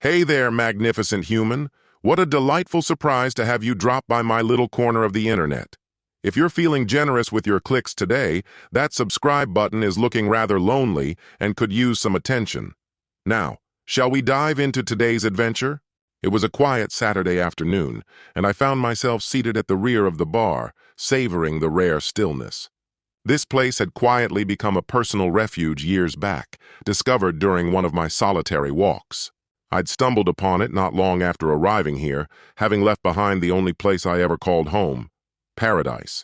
Hey there, magnificent human. What a delightful surprise to have you drop by my little corner of the internet. If you're feeling generous with your clicks today, that subscribe button is looking rather lonely and could use some attention. Now, shall we dive into today's adventure? It was a quiet Saturday afternoon, and I found myself seated at the rear of the bar, savoring the rare stillness. This place had quietly become a personal refuge years back, discovered during one of my solitary walks. I'd stumbled upon it not long after arriving here, having left behind the only place I ever called home, paradise.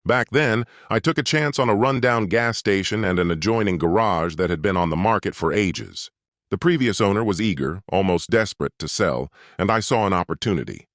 Back then, I took a chance on a rundown gas station and an adjoining garage that had been on the market for ages. The previous owner was eager, almost desperate to sell, and I saw an opportunity.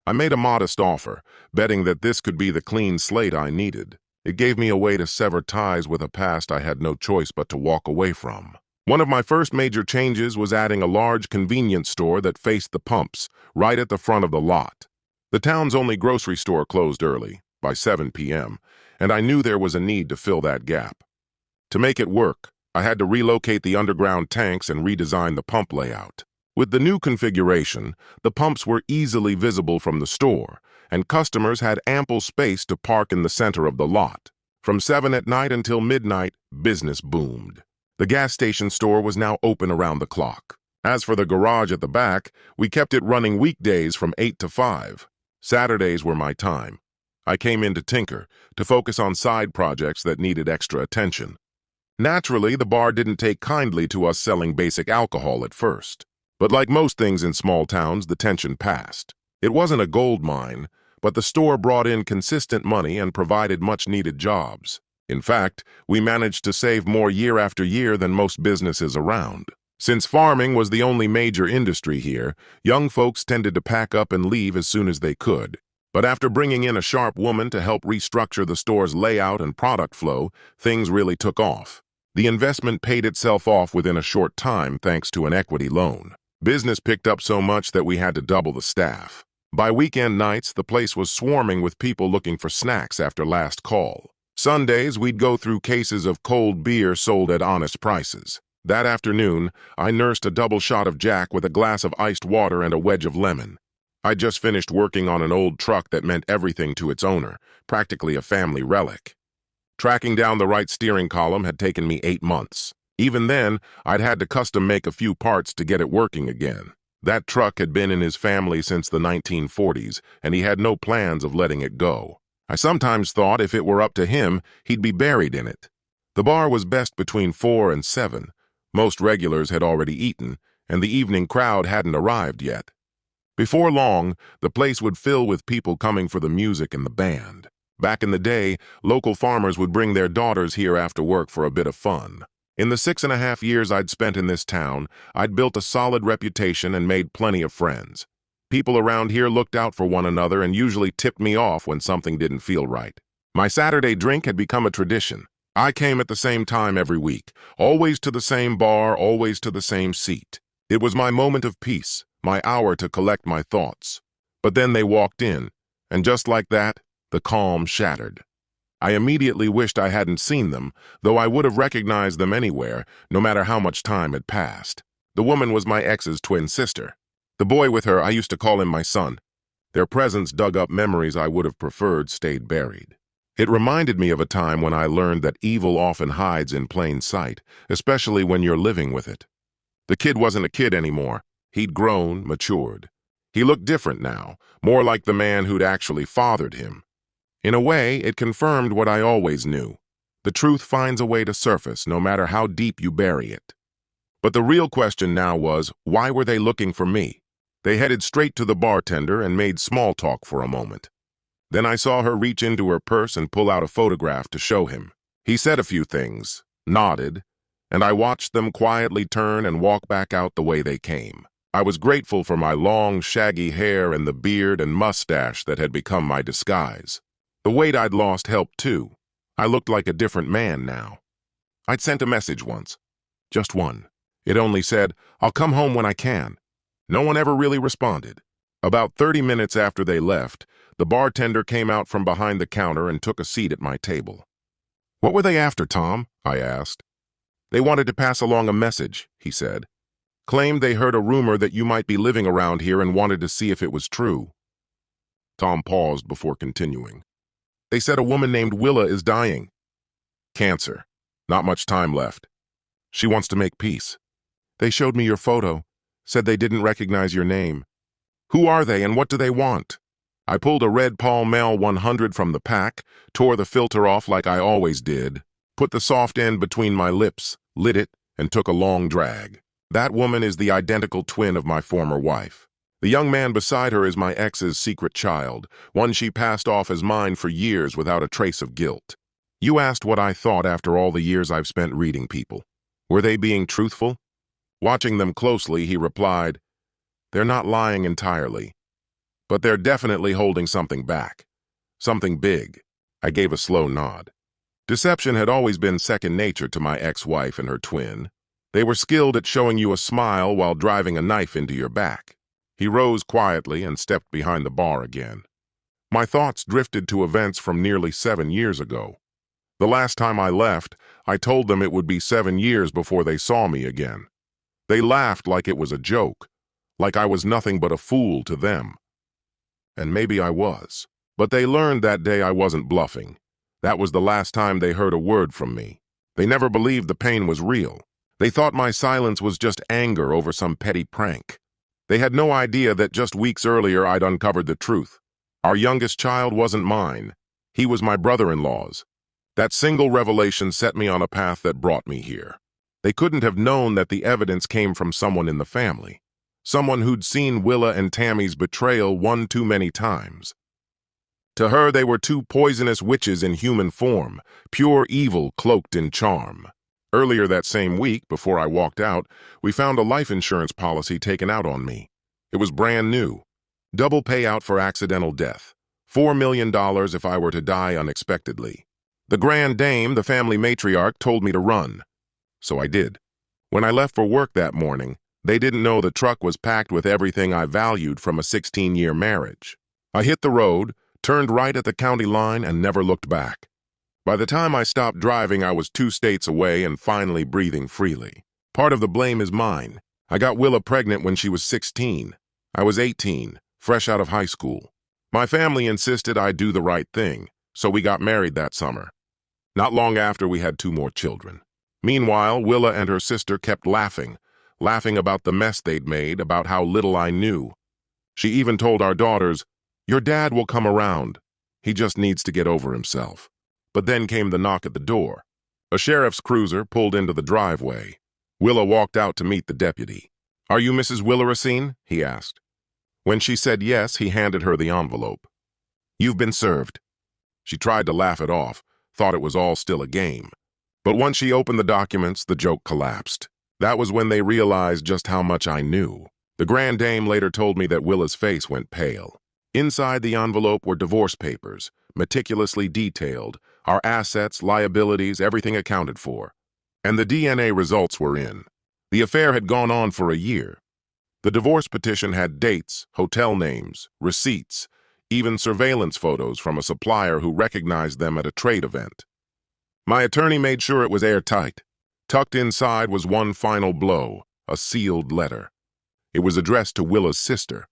I made a modest offer, betting that this could be the clean slate I needed. It gave me a way to sever ties with a past I had no choice but to walk away from. One of my first major changes was adding a large convenience store that faced the pumps, right at the front of the lot. The town's only grocery store closed early, by 7 p.m., and I knew there was a need to fill that gap. To make it work, I had to relocate the underground tanks and redesign the pump layout. With the new configuration, the pumps were easily visible from the store, and customers had ample space to park in the center of the lot. From 7 at night until midnight, business boomed. The gas station store was now open around the clock. As for the garage at the back, we kept it running weekdays from 8 to 5. Saturdays were my time. I came in to tinker, to focus on side projects that needed extra attention. Naturally, the bar didn't take kindly to us selling basic alcohol at first. But like most things in small towns, the tension passed. It wasn't a gold mine, but the store brought in consistent money and provided much-needed jobs. In fact, we managed to save more year after year than most businesses around. Since farming was the only major industry here, young folks tended to pack up and leave as soon as they could. But after bringing in a sharp woman to help restructure the store's layout and product flow, things really took off. The investment paid itself off within a short time thanks to an equity loan. Business picked up so much that we had to double the staff. By weekend nights, the place was swarming with people looking for snacks after last call. Sundays, we'd go through cases of cold beer sold at honest prices. That afternoon, I nursed a double shot of Jack with a glass of iced water and a wedge of lemon. I'd just finished working on an old truck that meant everything to its owner, practically a family relic. Tracking down the right steering column had taken me 8 months. Even then, I'd had to custom make a few parts to get it working again. That truck had been in his family since the 1940s, and he had no plans of letting it go. I sometimes thought if it were up to him, he'd be buried in it. The bar was best between 4 and 7. Most regulars had already eaten, and the evening crowd hadn't arrived yet. Before long, the place would fill with people coming for the music and the band. Back in the day, local farmers would bring their daughters here after work for a bit of fun. In the 6.5 years I'd spent in this town, I'd built a solid reputation and made plenty of friends. People around here looked out for one another and usually tipped me off when something didn't feel right. My Saturday drink had become a tradition. I came at the same time every week, always to the same bar, always to the same seat. It was my moment of peace, my hour to collect my thoughts. But then they walked in, and just like that, the calm shattered. I immediately wished I hadn't seen them, though I would have recognized them anywhere, no matter how much time had passed. The woman was my ex's twin sister. The boy with her, I used to call him my son. Their presence dug up memories I would have preferred stayed buried. It reminded me of a time when I learned that evil often hides in plain sight, especially when you're living with it. The kid wasn't a kid anymore. He'd grown, matured. He looked different now, more like the man who'd actually fathered him. In a way, it confirmed what I always knew. The truth finds a way to surface, no matter how deep you bury it. But the real question now was, why were they looking for me? They headed straight to the bartender and made small talk for a moment. Then I saw her reach into her purse and pull out a photograph to show him. He said a few things, nodded, and I watched them quietly turn and walk back out the way they came. I was grateful for my long, shaggy hair and the beard and mustache that had become my disguise. The weight I'd lost helped too. I looked like a different man now. I'd sent a message once. Just one. It only said, "I'll come home when I can." No one ever really responded. About 30 minutes after they left, the bartender came out from behind the counter and took a seat at my table. "What were they after, Tom?" I asked. "They wanted to pass along a message," he said. Claimed they heard a rumor that you might be living around here and wanted to see if it was true. Tom paused before continuing. They said a woman named Willa is dying. Cancer. Not much time left. She wants to make peace. They showed me your photo, said they didn't recognize your name. Who are they and what do they want? I pulled a red Pall Mall 100 from the pack, tore the filter off like I always did, put the soft end between my lips, lit it, and took a long drag. That woman is the identical twin of my former wife. The young man beside her is my ex's secret child, one she passed off as mine for years without a trace of guilt. You asked what I thought after all the years I've spent reading people. Were they being truthful? Watching them closely, he replied, "They're not lying entirely, but they're definitely holding something back. Something big." I gave a slow nod. Deception had always been second nature to my ex-wife and her twin. They were skilled at showing you a smile while driving a knife into your back. He rose quietly and stepped behind the bar again. My thoughts drifted to events from nearly 7 years ago. The last time I left, I told them it would be 7 years before they saw me again. They laughed like it was a joke, like I was nothing but a fool to them. And maybe I was. But they learned that day I wasn't bluffing. That was the last time they heard a word from me. They never believed the pain was real. They thought my silence was just anger over some petty prank. They had no idea that just weeks earlier I'd uncovered the truth. Our youngest child wasn't mine. He was my brother-in-law's. That single revelation set me on a path that brought me here. They couldn't have known that the evidence came from someone in the family. Someone who'd seen Willa and Tammy's betrayal one too many times. To her, they were two poisonous witches in human form, pure evil cloaked in charm. Earlier that same week, before I walked out, we found a life insurance policy taken out on me. It was brand new. Double payout for accidental death. $4 million if I were to die unexpectedly. The grand dame, the family matriarch, told me to run. So I did. When I left for work that morning, they didn't know the truck was packed with everything I valued from a 16-year marriage. I hit the road, turned right at the county line, and never looked back. By the time I stopped driving, I was 2 states away and finally breathing freely. Part of the blame is mine. I got Willa pregnant when she was 16. I was 18, fresh out of high school. My family insisted I do the right thing, so we got married that summer. Not long after, we had 2 more children. Meanwhile, Willa and her sister kept laughing about the mess they'd made, about how little I knew. She even told our daughters, "Your dad will come around. He just needs to get over himself." But then came the knock at the door. A sheriff's cruiser pulled into the driveway. Willa walked out to meet the deputy. "Are you Mrs. Willa Racine?" he asked. When she said yes, he handed her the envelope. "You've been served." She tried to laugh it off, thought it was all still a game. But once she opened the documents, the joke collapsed. That was when they realized just how much I knew. The grand dame later told me that Willa's face went pale. Inside the envelope were divorce papers, meticulously detailed, our assets, liabilities, everything accounted for. And the DNA results were in. The affair had gone on for a year. The divorce petition had dates, hotel names, receipts, even surveillance photos from a supplier who recognized them at a trade event. My attorney made sure it was airtight. Tucked inside was one final blow, a sealed letter. It was addressed to Willa's sister.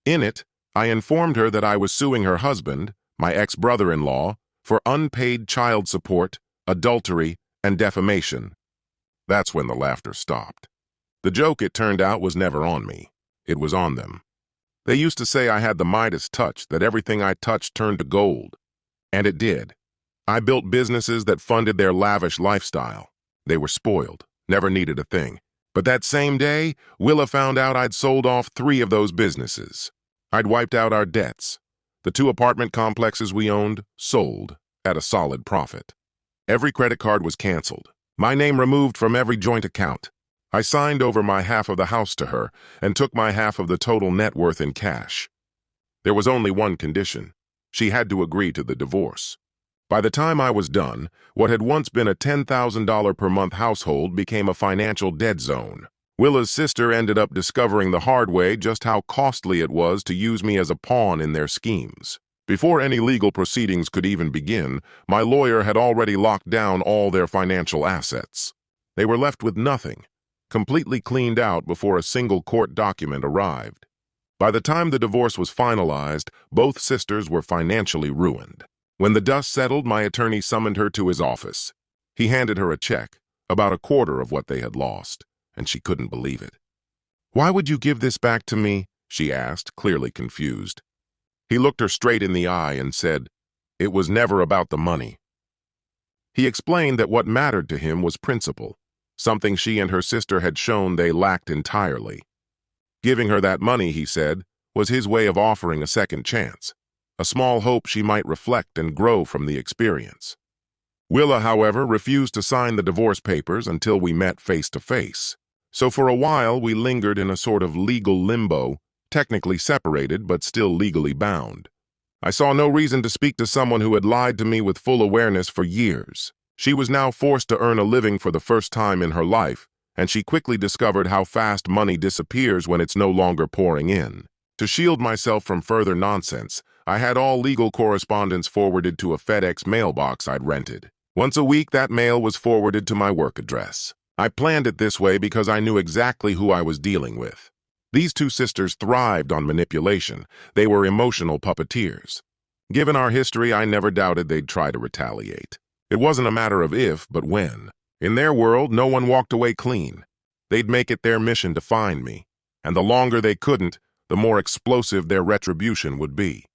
In it, I informed her that I was suing her husband, my ex-brother-in-law, for unpaid child support, adultery, and defamation. That's when the laughter stopped. The joke, it turned out, was never on me. It was on them. They used to say I had the Midas touch, that everything I touched turned to gold. And it did. I built businesses that funded their lavish lifestyle. They were spoiled, never needed a thing. But that same day, Willa found out I'd sold off 3 of those businesses. I'd wiped out our debts. The 2 apartment complexes we owned, sold, at a solid profit. Every credit card was canceled. My name removed from every joint account. I signed over my half of the house to her and took my half of the total net worth in cash. There was only one condition. She had to agree to the divorce. By the time I was done, what had once been a $10,000 per month household became a financial dead zone. Willa's sister ended up discovering the hard way just how costly it was to use me as a pawn in their schemes. Before any legal proceedings could even begin, my lawyer had already locked down all their financial assets. They were left with nothing. completely cleaned out before a single court document arrived. By the time the divorce was finalized, both sisters were financially ruined. When the dust settled, my attorney summoned her to his office. He handed her a check, about a quarter of what they had lost, and she couldn't believe it. "Why would you give this back to me?" she asked, clearly confused. He looked her straight in the eye and said, "It was never about the money." He explained that what mattered to him was principle, something she and her sister had shown they lacked entirely. Giving her that money, he said, was his way of offering a second chance, a small hope she might reflect and grow from the experience. Willa, however, refused to sign the divorce papers until we met face to face. So for a while, we lingered in a sort of legal limbo, technically separated but still legally bound. I saw no reason to speak to someone who had lied to me with full awareness for years. She was now forced to earn a living for the first time in her life, and she quickly discovered how fast money disappears when it's no longer pouring in. To shield myself from further nonsense, I had all legal correspondence forwarded to a FedEx mailbox I'd rented. Once a week, that mail was forwarded to my work address. I planned it this way because I knew exactly who I was dealing with. These two sisters thrived on manipulation. They were emotional puppeteers. Given our history, I never doubted they'd try to retaliate. It wasn't a matter of if, but when. In their world, no one walked away clean. They'd make it their mission to find me, and the longer they couldn't, the more explosive their retribution would be.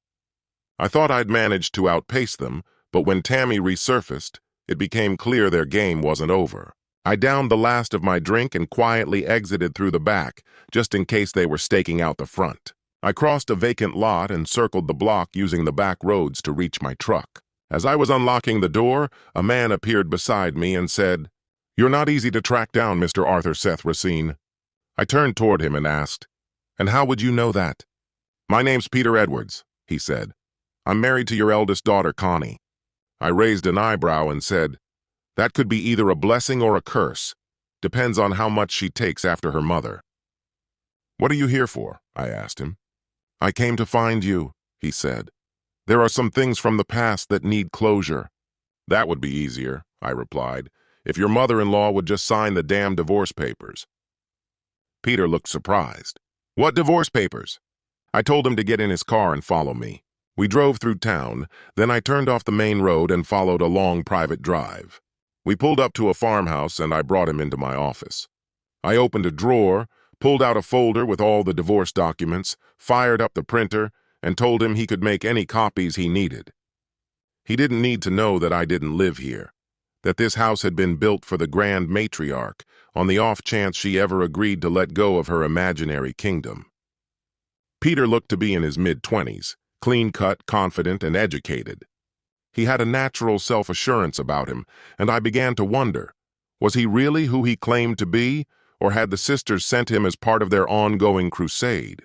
I thought I'd managed to outpace them, but when Tammy resurfaced, it became clear their game wasn't over. I downed the last of my drink and quietly exited through the back, just in case they were staking out the front. I crossed a vacant lot and circled the block using the back roads to reach my truck. As I was unlocking the door, a man appeared beside me and said, "You're not easy to track down, Mr. Arthur Seth Racine." I turned toward him and asked, "And how would you know that?" "My name's Peter Edwards," he said. "I'm married to your eldest daughter, Connie." I raised an eyebrow and said, "That could be either a blessing or a curse. Depends on how much she takes after her mother." "What are you here for?" I asked him. "I came to find you," he said. "There are some things from the past that need closure." "That would be easier," I replied, "if your mother-in-law would just sign the damn divorce papers." Peter looked surprised. "What divorce papers?" I told him to get in his car and follow me. We drove through town, then I turned off the main road and followed a long private drive. We pulled up to a farmhouse and I brought him into my office. I opened a drawer, pulled out a folder with all the divorce documents, fired up the printer, and told him he could make any copies he needed. He didn't need to know that I didn't live here, that this house had been built for the grand matriarch, on the off chance she ever agreed to let go of her imaginary kingdom. Peter looked to be in his mid-20s, clean-cut, confident, and educated. He had a natural self-assurance about him, and I began to wonder, was he really who he claimed to be, or had the sisters sent him as part of their ongoing crusade?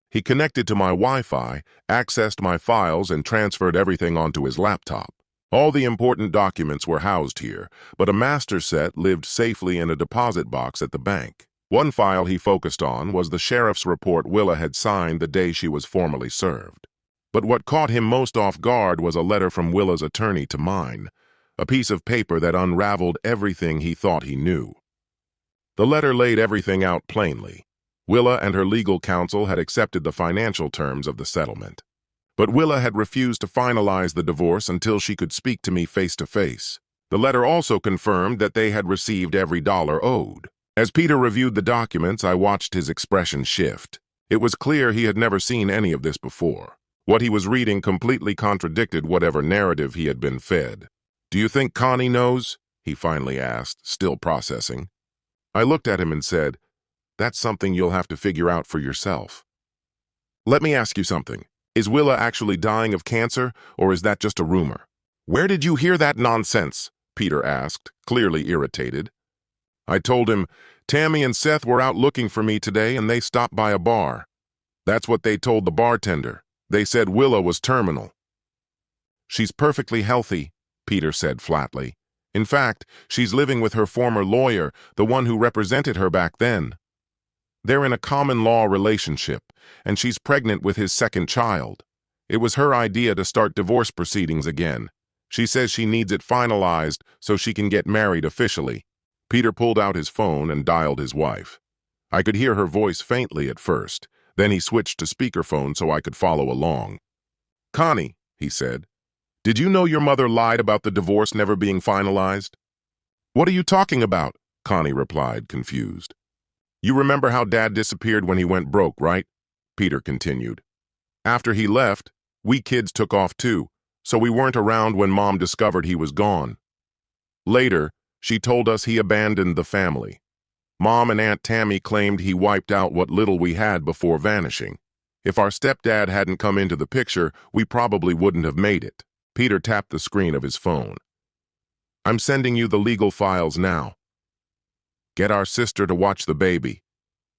He connected to my Wi-Fi, accessed my files, and transferred everything onto his laptop. All the important documents were housed here, but a master set lived safely in a deposit box at the bank. One file he focused on was the sheriff's report Willa had signed the day she was formally served. But what caught him most off guard was a letter from Willa's attorney to mine, a piece of paper that unraveled everything he thought he knew. The letter laid everything out plainly. Willa and her legal counsel had accepted the financial terms of the settlement. But Willa had refused to finalize the divorce until she could speak to me face to face. The letter also confirmed that they had received every dollar owed. As Peter reviewed the documents, I watched his expression shift. It was clear he had never seen any of this before. What he was reading completely contradicted whatever narrative he had been fed. "Do you think Connie knows?" he finally asked, still processing. I looked at him and said, "That's something you'll have to figure out for yourself." "Let me ask you something. Is Willa actually dying of cancer, or is that just a rumor?" "Where did you hear that nonsense?" Peter asked, clearly irritated. I told him, "Tammy and Seth were out looking for me today and they stopped by a bar. That's what they told the bartender. They said Willa was terminal." "She's perfectly healthy," Peter said flatly. "In fact, she's living with her former lawyer, the one who represented her back then. They're in a common law relationship, and she's pregnant with his second child. It was her idea to start divorce proceedings again. She says she needs it finalized so she can get married officially." Peter pulled out his phone and dialed his wife. I could hear her voice faintly at first. Then he switched to speakerphone so I could follow along. "Connie," he said, "did you know your mother lied about the divorce never being finalized?" "What are you talking about?" Connie replied, confused. "You remember how Dad disappeared when he went broke, right?" Peter continued. "After he left, we kids took off too, so we weren't around when Mom discovered he was gone. Later, she told us he abandoned the family. Mom and Aunt Tammy claimed he wiped out what little we had before vanishing. If our stepdad hadn't come into the picture, we probably wouldn't have made it." Peter tapped the screen of his phone. "I'm sending you the legal files now. Get our sister to watch the baby.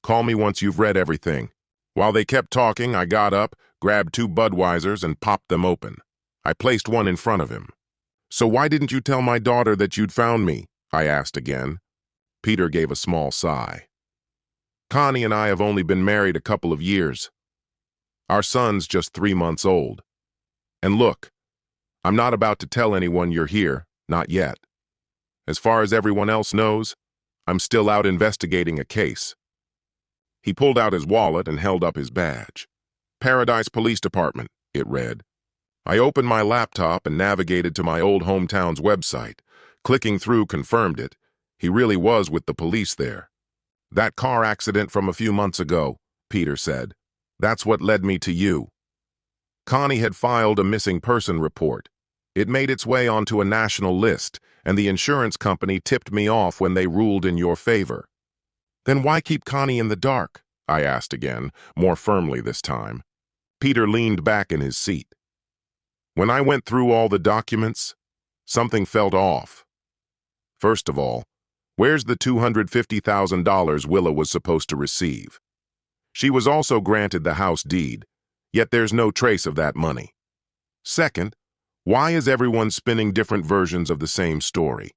Call me once you've read everything." While they kept talking, I got up, grabbed 2 Budweisers, and popped them open. I placed one in front of him. "So why didn't you tell my daughter that you'd found me?" I asked again. Peter gave a small sigh. "Connie and I have only been married a couple of years. Our son's just 3 months old. And look, I'm not about to tell anyone you're here, not yet. As far as everyone else knows, I'm still out investigating a case." He pulled out his wallet and held up his badge. "Paradise Police Department," it read. I opened my laptop and navigated to my old hometown's website. Clicking through confirmed it. He really was with the police there. "That car accident from a few months ago," Peter said. "That's what led me to you." Connie had filed a missing person report. It made its way onto a national list, and the insurance company tipped me off when they ruled in your favor. "Then why keep Connie in the dark?" I asked again, more firmly this time. Peter leaned back in his seat. "When I went through all the documents, something felt off. First of all, where's the $250,000 Willa was supposed to receive? She was also granted the house deed, yet there's no trace of that money. Second, why is everyone spinning different versions of the same story?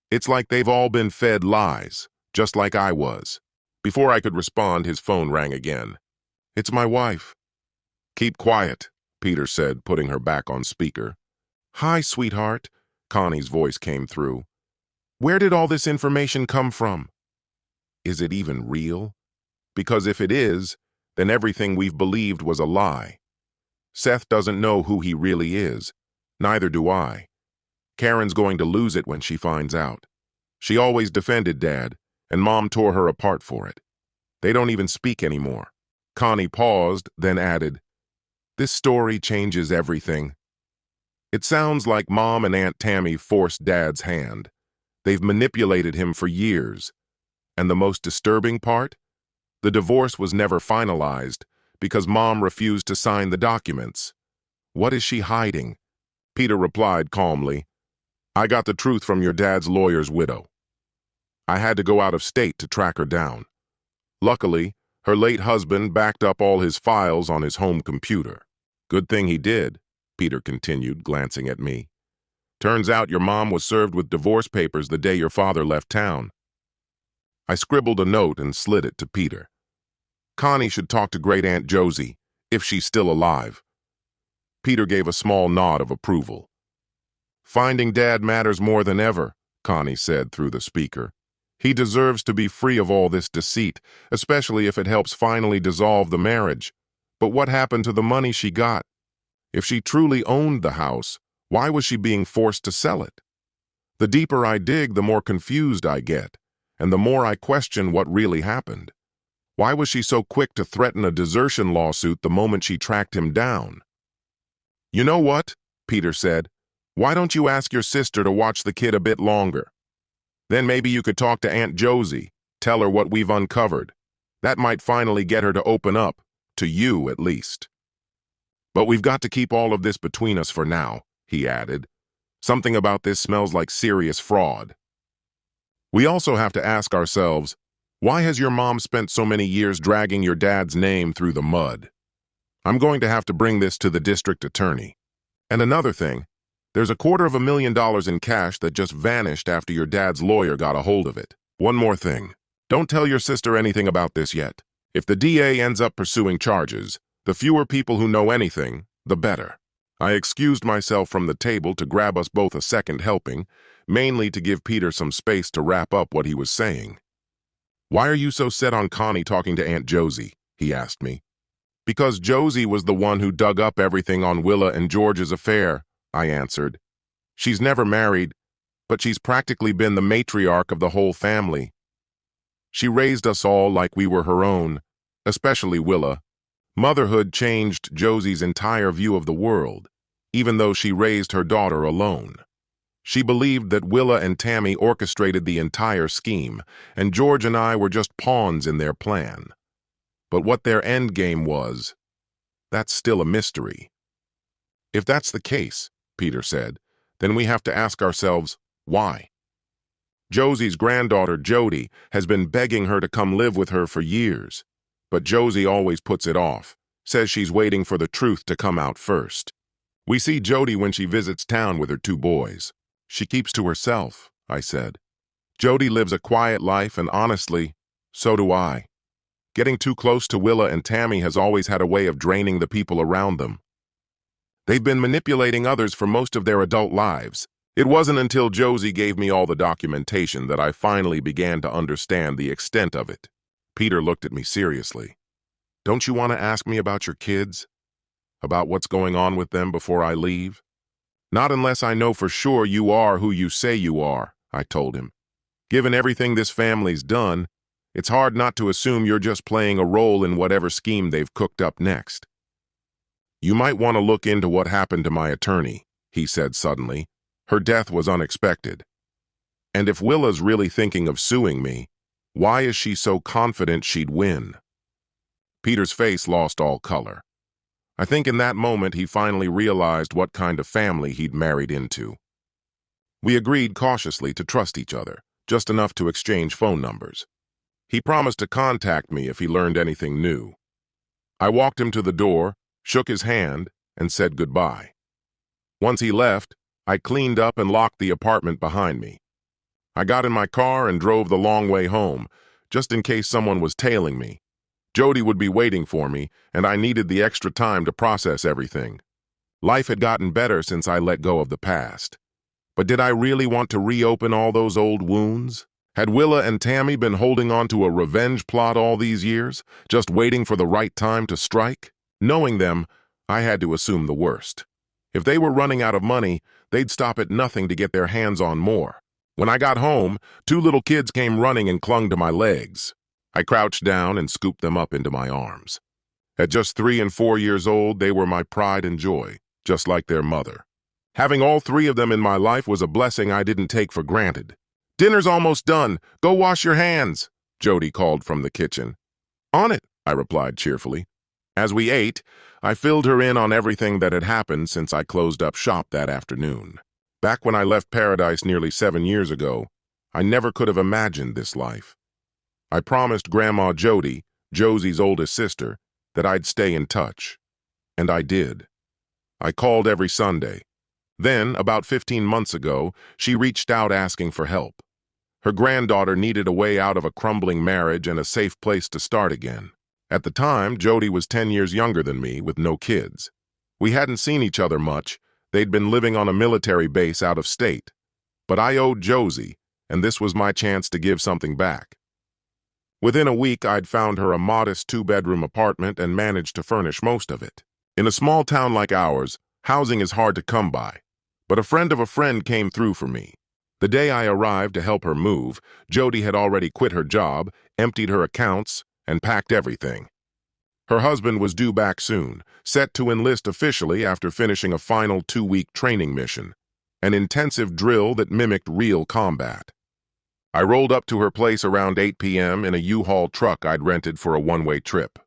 It's like they've all been fed lies, just like I was." Before I could respond, his phone rang again. "It's my wife." "Keep quiet," Peter said, putting her back on speaker. "Hi, sweetheart," Connie's voice came through. "Where did all this information come from? Is it even real? Because if it is, then everything we've believed was a lie. Seth doesn't know who he really is. Neither do I. Karen's going to lose it when she finds out. She always defended Dad, and Mom tore her apart for it. They don't even speak anymore." Connie paused, then added, "This story changes everything. It sounds like Mom and Aunt Tammy forced Dad's hand. They've manipulated him for years. And the most disturbing part? The divorce was never finalized because Mom refused to sign the documents. What is she hiding?" Peter replied calmly, "I got the truth from your dad's lawyer's widow. I had to go out of state to track her down. Luckily, her late husband backed up all his files on his home computer. Good thing he did," Peter continued, glancing at me. "Turns out your mom was served with divorce papers the day your father left town." I scribbled a note and slid it to Peter. "Connie should talk to Great Aunt Josie, if she's still alive." Peter gave a small nod of approval. "Finding Dad matters more than ever," Connie said through the speaker. "He deserves to be free of all this deceit, especially if it helps finally dissolve the marriage. But what happened to the money she got? If she truly owned the house, why was she being forced to sell it? The deeper I dig, the more confused I get, and the more I question what really happened. Why was she so quick to threaten a desertion lawsuit the moment she tracked him down?" "You know what?" Peter said. "Why don't you ask your sister to watch the kid a bit longer? Then maybe you could talk to Aunt Josie, tell her what we've uncovered. That might finally get her to open up, to you at least. But we've got to keep all of this between us for now," he added. "Something about this smells like serious fraud. We also have to ask ourselves, why has your mom spent so many years dragging your dad's name through the mud? I'm going to have to bring this to the district attorney. And another thing, there's $250,000 in cash that just vanished after your dad's lawyer got a hold of it. One more thing. Don't tell your sister anything about this yet. If the DA ends up pursuing charges, the fewer people who know anything, the better." I excused myself from the table to grab us both a second helping, mainly to give Peter some space to wrap up what he was saying. "Why are you so set on Connie talking to Aunt Josie?" he asked me. "Because Josie was the one who dug up everything on Willa and George's affair," I answered. "She's never married, but she's practically been the matriarch of the whole family. She raised us all like we were her own, especially Willa. Motherhood changed Josie's entire view of the world, even though she raised her daughter alone. She believed that Willa and Tammy orchestrated the entire scheme, and George and I were just pawns in their plan. But what their end game was, that's still a mystery." "If that's the case," Peter said, "then we have to ask ourselves, why? Josie's granddaughter, Jody, has been begging her to come live with her for years, but Josie always puts it off, says she's waiting for the truth to come out first. We see Jody when she visits town with her 2 boys. She keeps to herself," I said. "Jody lives a quiet life, and honestly, so do I. Getting too close to Willa and Tammy has always had a way of draining the people around them. They've been manipulating others for most of their adult lives. It wasn't until Josie gave me all the documentation that I finally began to understand the extent of it." Peter looked at me seriously. "Don't you want to ask me about your kids? About what's going on with them before I leave?" "Not unless I know for sure you are who you say you are," I told him. "Given everything this family's done, it's hard not to assume you're just playing a role in whatever scheme they've cooked up next." "You might want to look into what happened to my attorney," he said suddenly. "Her death was unexpected. And if Willa's really thinking of suing me, why is she so confident she'd win?" Peter's face lost all color. I think in that moment he finally realized what kind of family he'd married into. We agreed cautiously to trust each other, just enough to exchange phone numbers. He promised to contact me if he learned anything new. I walked him to the door, shook his hand, and said goodbye. Once he left, I cleaned up and locked the apartment behind me. I got in my car and drove the long way home, just in case someone was tailing me. Jody would be waiting for me, and I needed the extra time to process everything. Life had gotten better since I let go of the past. But did I really want to reopen all those old wounds? Had Willa and Tammy been holding on to a revenge plot all these years, just waiting for the right time to strike? Knowing them, I had to assume the worst. If they were running out of money, they'd stop at nothing to get their hands on more. When I got home, 2 little kids came running and clung to my legs. I crouched down and scooped them up into my arms. At just 3 and 4 years old, they were my pride and joy, just like their mother. Having all 3 of them in my life was a blessing I didn't take for granted. "Dinner's almost done. Go wash your hands," Jody called from the kitchen. "On it," I replied cheerfully. As we ate, I filled her in on everything that had happened since I closed up shop that afternoon. Back when I left Paradise nearly 7 years ago, I never could have imagined this life. I promised Grandma Jody, Josie's oldest sister, that I'd stay in touch. And I did. I called every Sunday. Then, about 15 months ago, she reached out asking for help. Her granddaughter needed a way out of a crumbling marriage and a safe place to start again. At the time, Jody was 10 years younger than me, with no kids. We hadn't seen each other much. They'd been living on a military base out of state. But I owed Josie, and this was my chance to give something back. Within a week, I'd found her a modest 2-bedroom apartment and managed to furnish most of it. In a small town like ours, housing is hard to come by. But a friend of a friend came through for me. The day I arrived to help her move, Jody had already quit her job, emptied her accounts, and packed everything. Her husband was due back soon, set to enlist officially after finishing a final 2-week training mission, an intensive drill that mimicked real combat. I rolled up to her place around 8 p.m. in a U-Haul truck I'd rented for a one-way trip.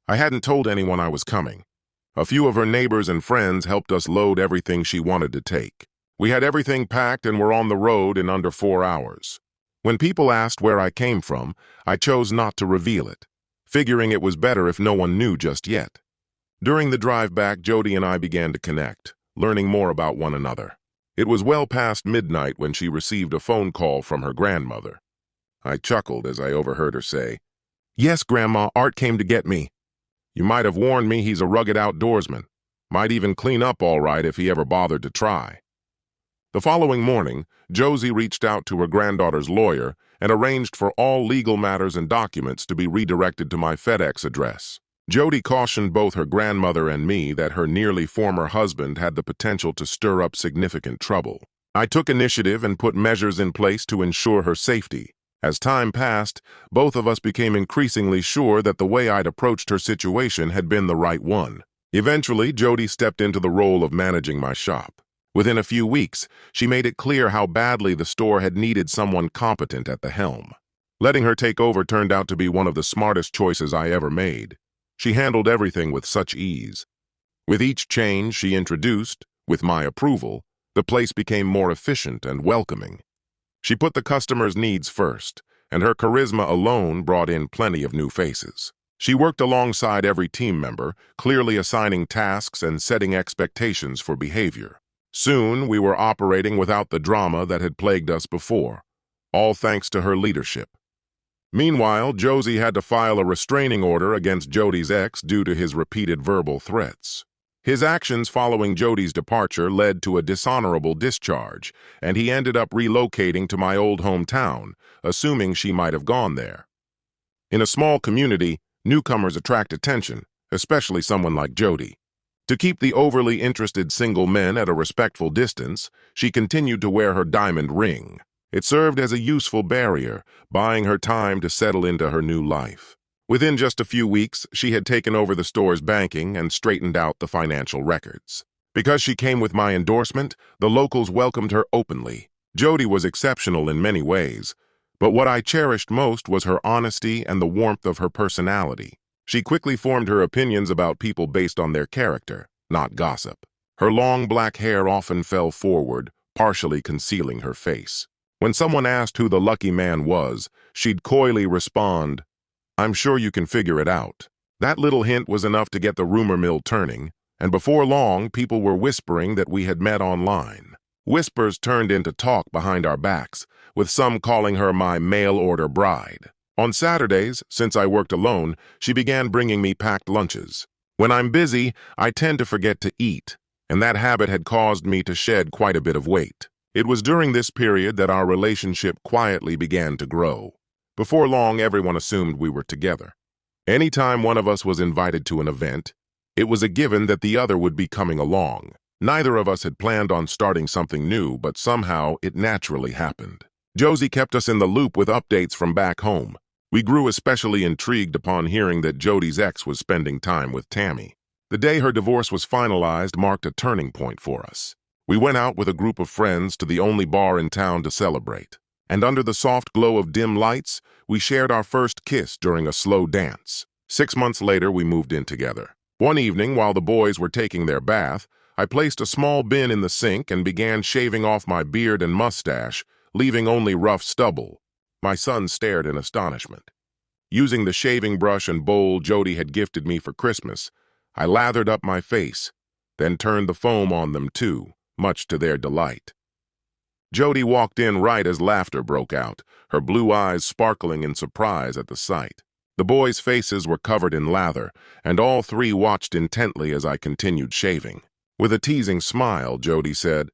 I hadn't told anyone I was coming. A few of her neighbors and friends helped us load everything she wanted to take. We had everything packed and were on the road in under 4 hours. When people asked where I came from, I chose not to reveal it, figuring it was better if no one knew just yet. During the drive back, Jody and I began to connect, learning more about one another. It was well past midnight when she received a phone call from her grandmother. I chuckled as I overheard her say, "Yes, Grandma, Art came to get me. You might have warned me he's a rugged outdoorsman. Might even clean up all right if he ever bothered to try." The following morning, Josie reached out to her granddaughter's lawyer and arranged for all legal matters and documents to be redirected to my FedEx address. Jody cautioned both her grandmother and me that her nearly former husband had the potential to stir up significant trouble. I took initiative and put measures in place to ensure her safety. As time passed, both of us became increasingly sure that the way I'd approached her situation had been the right one. Eventually, Jody stepped into the role of managing my shop. Within a few weeks, she made it clear how badly the store had needed someone competent at the helm. Letting her take over turned out to be one of the smartest choices I ever made. She handled everything with such ease. With each change she introduced, with my approval, the place became more efficient and welcoming. She put the customer's needs first, and her charisma alone brought in plenty of new faces. She worked alongside every team member, clearly assigning tasks and setting expectations for behavior. Soon, we were operating without the drama that had plagued us before, all thanks to her leadership. Meanwhile, Josie had to file a restraining order against Jody's ex due to his repeated verbal threats. His actions following Jody's departure led to a dishonorable discharge, and he ended up relocating to my old hometown, assuming she might have gone there. In a small community, newcomers attract attention, especially someone like Jody. To keep the overly interested single men at a respectful distance, she continued to wear her diamond ring. It served as a useful barrier, buying her time to settle into her new life. Within just a few weeks, she had taken over the store's banking and straightened out the financial records. Because she came with my endorsement, the locals welcomed her openly. Jody was exceptional in many ways, but what I cherished most was her honesty and the warmth of her personality. She quickly formed her opinions about people based on their character, not gossip. Her long black hair often fell forward, partially concealing her face. When someone asked who the lucky man was, she'd coyly respond, "I'm sure you can figure it out." That little hint was enough to get the rumor mill turning, and before long, people were whispering that we had met online. Whispers turned into talk behind our backs, with some calling her my mail-order bride. On Saturdays, since I worked alone, she began bringing me packed lunches. When I'm busy, I tend to forget to eat, and that habit had caused me to shed quite a bit of weight. It was during this period that our relationship quietly began to grow. Before long, everyone assumed we were together. Anytime one of us was invited to an event, it was a given that the other would be coming along. Neither of us had planned on starting something new, but somehow it naturally happened. Josie kept us in the loop with updates from back home. We grew especially intrigued upon hearing that Jody's ex was spending time with Tammy. The day her divorce was finalized marked a turning point for us. We went out with a group of friends to the only bar in town to celebrate, and under the soft glow of dim lights, we shared our first kiss during a slow dance. 6 months later, we moved in together. One evening, while the boys were taking their bath, I placed a small bin in the sink and began shaving off my beard and mustache, leaving only rough stubble. My son stared in astonishment. Using the shaving brush and bowl Jody had gifted me for Christmas, I lathered up my face, then turned the foam on them too, much to their delight. Jody walked in right as laughter broke out, her blue eyes sparkling in surprise at the sight. The boys' faces were covered in lather, and all three watched intently as I continued shaving. With a teasing smile, Jody said,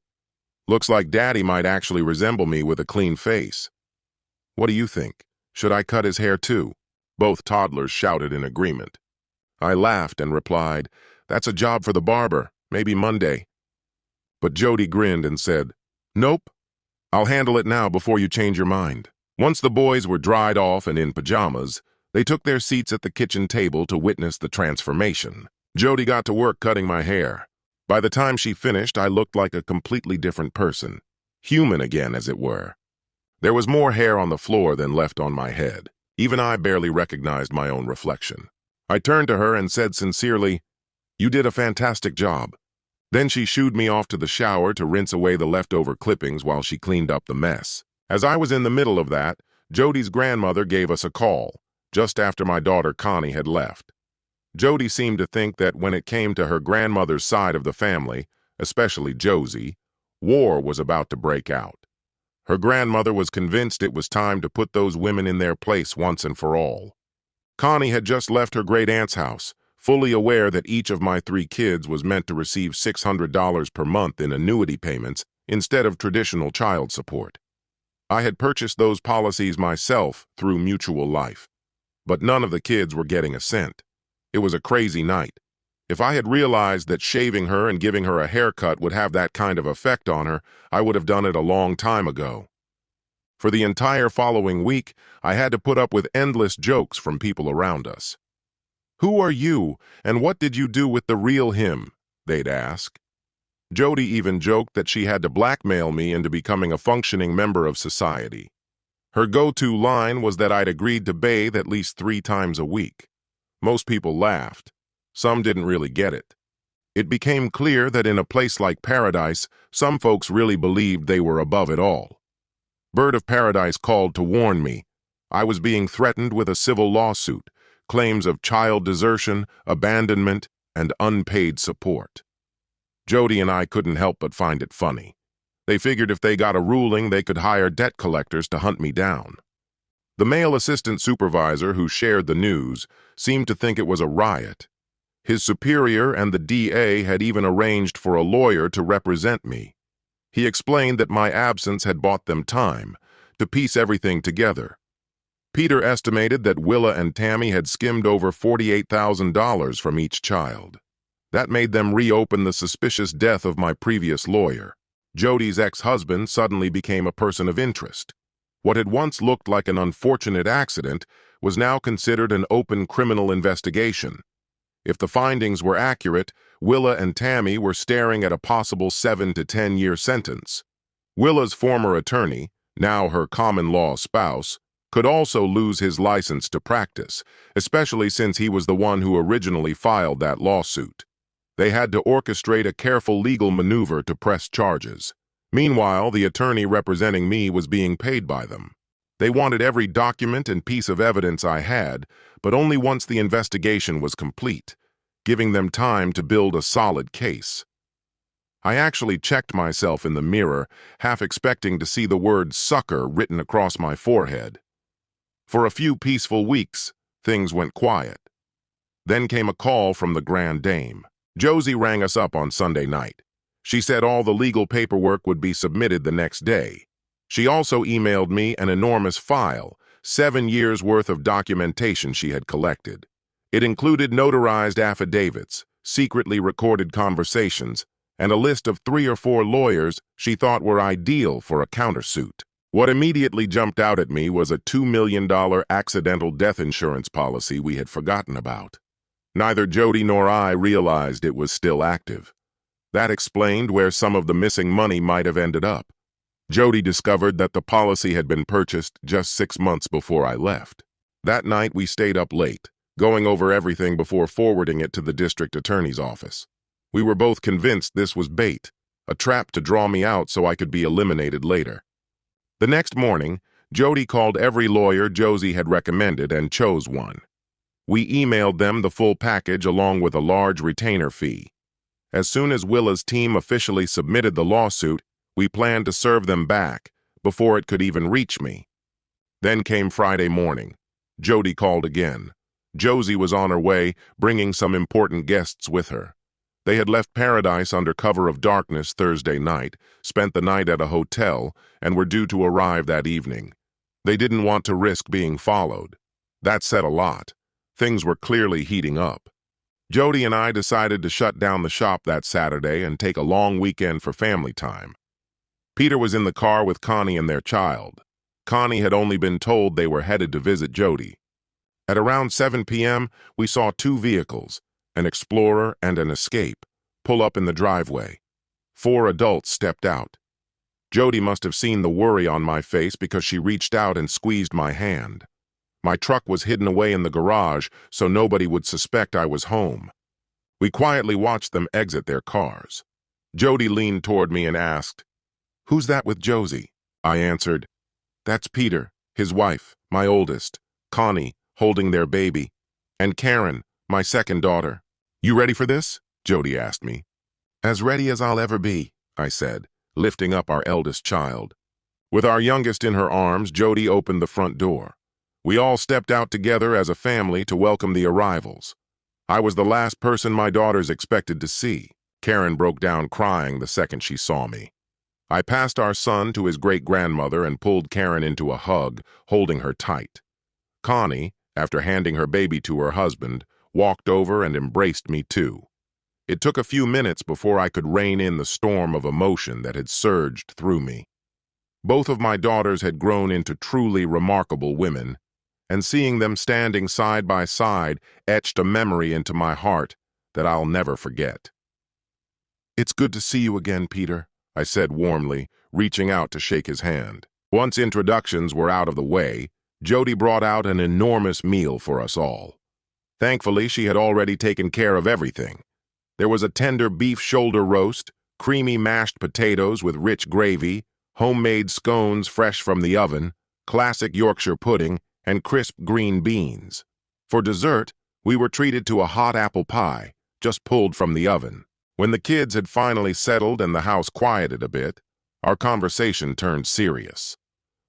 "Looks like Daddy might actually resemble me with a clean face. What do you think? Should I cut his hair too?" Both toddlers shouted in agreement. I laughed and replied, "That's a job for the barber, maybe Monday." But Jody grinned and said, "Nope, I'll handle it now before you change your mind." Once the boys were dried off and in pajamas, they took their seats at the kitchen table to witness the transformation. Jody got to work cutting my hair. By the time she finished, I looked like a completely different person, human again, as it were. There was more hair on the floor than left on my head. Even I barely recognized my own reflection. I turned to her and said sincerely, "You did a fantastic job." Then she shooed me off to the shower to rinse away the leftover clippings while she cleaned up the mess. As I was in the middle of that, Jody's grandmother gave us a call, just after my daughter Connie had left. Jody seemed to think that when it came to her grandmother's side of the family, especially Josie, war was about to break out. Her grandmother was convinced it was time to put those women in their place once and for all. Connie had just left her great-aunt's house, fully aware that each of my 3 kids was meant to receive $600 per month in annuity payments instead of traditional child support. I had purchased those policies myself through Mutual Life, but none of the kids were getting a cent. It was a crazy night. If I had realized that shaving her and giving her a haircut would have that kind of effect on her, I would have done it a long time ago. For the entire following week, I had to put up with endless jokes from people around us. "Who are you, and what did you do with the real him?" they'd ask. Jody even joked that she had to blackmail me into becoming a functioning member of society. Her go-to line was that I'd agreed to bathe at least 3 times a week. Most people laughed. Some didn't really get it. It became clear that in a place like Paradise, some folks really believed they were above it all. Bird of Paradise called to warn me. I was being threatened with a civil lawsuit, claims of child desertion, abandonment, and unpaid support. Jody and I couldn't help but find it funny. They figured if they got a ruling, they could hire debt collectors to hunt me down. The male assistant supervisor who shared the news seemed to think it was a riot. His superior and the DA had even arranged for a lawyer to represent me. He explained that my absence had bought them time to piece everything together. Peter estimated that Willa and Tammy had skimmed over $48,000 from each child. That made them reopen the suspicious death of my previous lawyer. Jody's ex-husband suddenly became a person of interest. What had once looked like an unfortunate accident was now considered an open criminal investigation. If the findings were accurate, Willa and Tammy were staring at a possible 7 to 10-year sentence. Willa's former attorney, now her common-law spouse, could also lose his license to practice, especially since he was the one who originally filed that lawsuit. They had to orchestrate a careful legal maneuver to press charges. Meanwhile, the attorney representing me was being paid by them. They wanted every document and piece of evidence I had, but only once the investigation was complete, giving them time to build a solid case. I actually checked myself in the mirror, half expecting to see the word sucker written across my forehead. For a few peaceful weeks, things went quiet. Then came a call from the Grand Dame. Josie rang us up on Sunday night. She said all the legal paperwork would be submitted the next day. She also emailed me an enormous file, 7 years' worth of documentation she had collected. It included notarized affidavits, secretly recorded conversations, and a list of 3 or 4 lawyers she thought were ideal for a countersuit. What immediately jumped out at me was a $2 million accidental death insurance policy we had forgotten about. Neither Jody nor I realized it was still active. That explained where some of the missing money might have ended up. Jody discovered that the policy had been purchased just 6 months before I left. That night we stayed up late, going over everything before forwarding it to the district attorney's office. We were both convinced this was bait, a trap to draw me out so I could be eliminated later. The next morning, Jody called every lawyer Josie had recommended and chose one. We emailed them the full package along with a large retainer fee. As soon as Willa's team officially submitted the lawsuit, we planned to serve them back before it could even reach me. Then came Friday morning. Jody called again. Josie was on her way, bringing some important guests with her. They had left Paradise under cover of darkness Thursday night, spent the night at a hotel, and were due to arrive that evening. They didn't want to risk being followed. That said a lot. Things were clearly heating up. Jody and I decided to shut down the shop that Saturday and take a long weekend for family time. Peter was in the car with Connie and their child. Connie had only been told they were headed to visit Jody. At around 7 p.m., we saw 2 vehicles, an Explorer and an Escape, pull up in the driveway. 4 adults stepped out. Jody must have seen the worry on my face because she reached out and squeezed my hand. My truck was hidden away in the garage so nobody would suspect I was home. We quietly watched them exit their cars. Jody leaned toward me and asked, "Who's that with Josie?" I answered, "That's Peter, his wife, my oldest, Connie, holding their baby, and Karen, my second daughter." "You ready for this?" Jody asked me. "As ready as I'll ever be," I said, lifting up our eldest child. With our youngest in her arms, Jody opened the front door. We all stepped out together as a family to welcome the arrivals. I was the last person my daughters expected to see. Karen broke down crying the second she saw me. I passed our son to his great-grandmother and pulled Karen into a hug, holding her tight. Connie, after handing her baby to her husband, walked over and embraced me too. It took a few minutes before I could rein in the storm of emotion that had surged through me. Both of my daughters had grown into truly remarkable women, and seeing them standing side by side etched a memory into my heart that I'll never forget. "It's good to see you again, Peter," I said warmly, reaching out to shake his hand. Once introductions were out of the way, Jody brought out an enormous meal for us all. Thankfully, she had already taken care of everything. There was a tender beef shoulder roast, creamy mashed potatoes with rich gravy, homemade scones fresh from the oven, classic Yorkshire pudding, and crisp green beans. For dessert, we were treated to a hot apple pie, just pulled from the oven. When the kids had finally settled and the house quieted a bit, our conversation turned serious.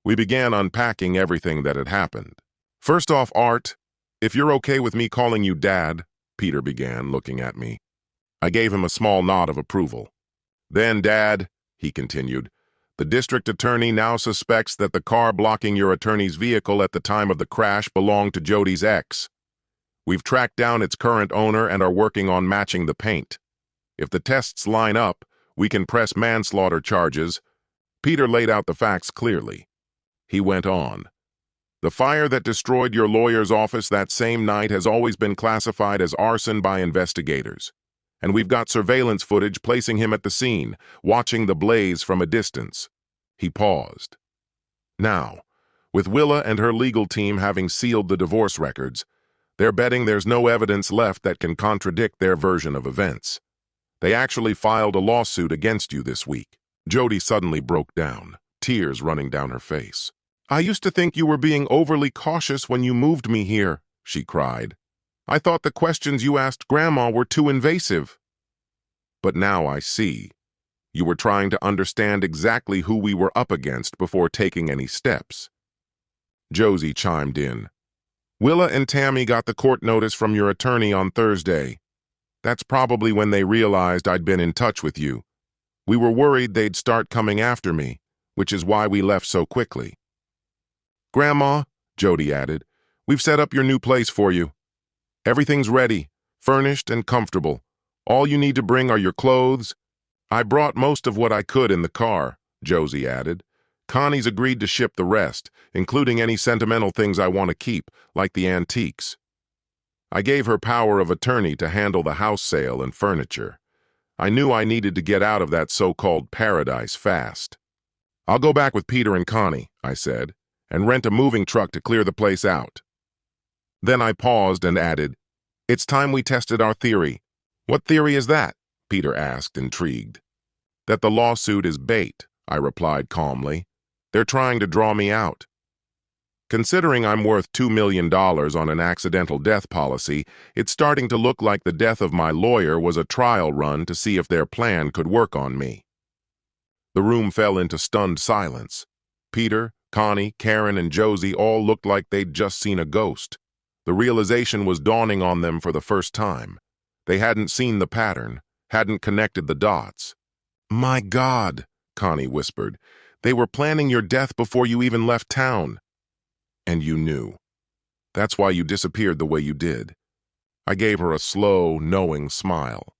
We began unpacking everything that had happened. "First off, Art, if you're okay with me calling you Dad," Peter began, looking at me. I gave him a small nod of approval. "Then, Dad," he continued, "the district attorney now suspects that the car blocking your attorney's vehicle at the time of the crash belonged to Jody's ex. We've tracked down its current owner and are working on matching the paint. If the tests line up, we can press manslaughter charges." Peter laid out the facts clearly. He went on. "The fire that destroyed your lawyer's office that same night has always been classified as arson by investigators. And we've got surveillance footage placing him at the scene, watching the blaze from a distance." He paused. "Now, with Willa and her legal team having sealed the divorce records, they're betting there's no evidence left that can contradict their version of events. They actually filed a lawsuit against you this week." Jody suddenly broke down, tears running down her face. "I used to think you were being overly cautious when you moved me here," she cried. "I thought the questions you asked Grandma were too invasive. But now I see. You were trying to understand exactly who we were up against before taking any steps." Josie chimed in. "Willa and Tammy got the court notice from your attorney on Thursday. That's probably when they realized I'd been in touch with you. We were worried they'd start coming after me, which is why we left so quickly." "Grandma," Jody added, "we've set up your new place for you. Everything's ready, furnished and comfortable. All you need to bring are your clothes." "I brought most of what I could in the car," Josie added. "Connie's agreed to ship the rest, including any sentimental things I want to keep, like the antiques." I gave her power of attorney to handle the house sale and furniture. I knew I needed to get out of that so-called paradise fast. "I'll go back with Peter and Connie," I said, "and rent a moving truck to clear the place out." Then I paused and added, "It's time we tested our theory." "What theory is that?" Peter asked, intrigued. "That the lawsuit is bait," I replied calmly. "They're trying to draw me out. Considering I'm worth $2 million on an accidental death policy, it's starting to look like the death of my lawyer was a trial run to see if their plan could work on me." The room fell into stunned silence. Peter, Connie, Karen, and Josie all looked like they'd just seen a ghost. The realization was dawning on them for the first time. They hadn't seen the pattern, hadn't connected the dots. "My God," Connie whispered, "they were planning your death before you even left town. And you knew. That's why you disappeared the way you did." I gave her a slow, knowing smile.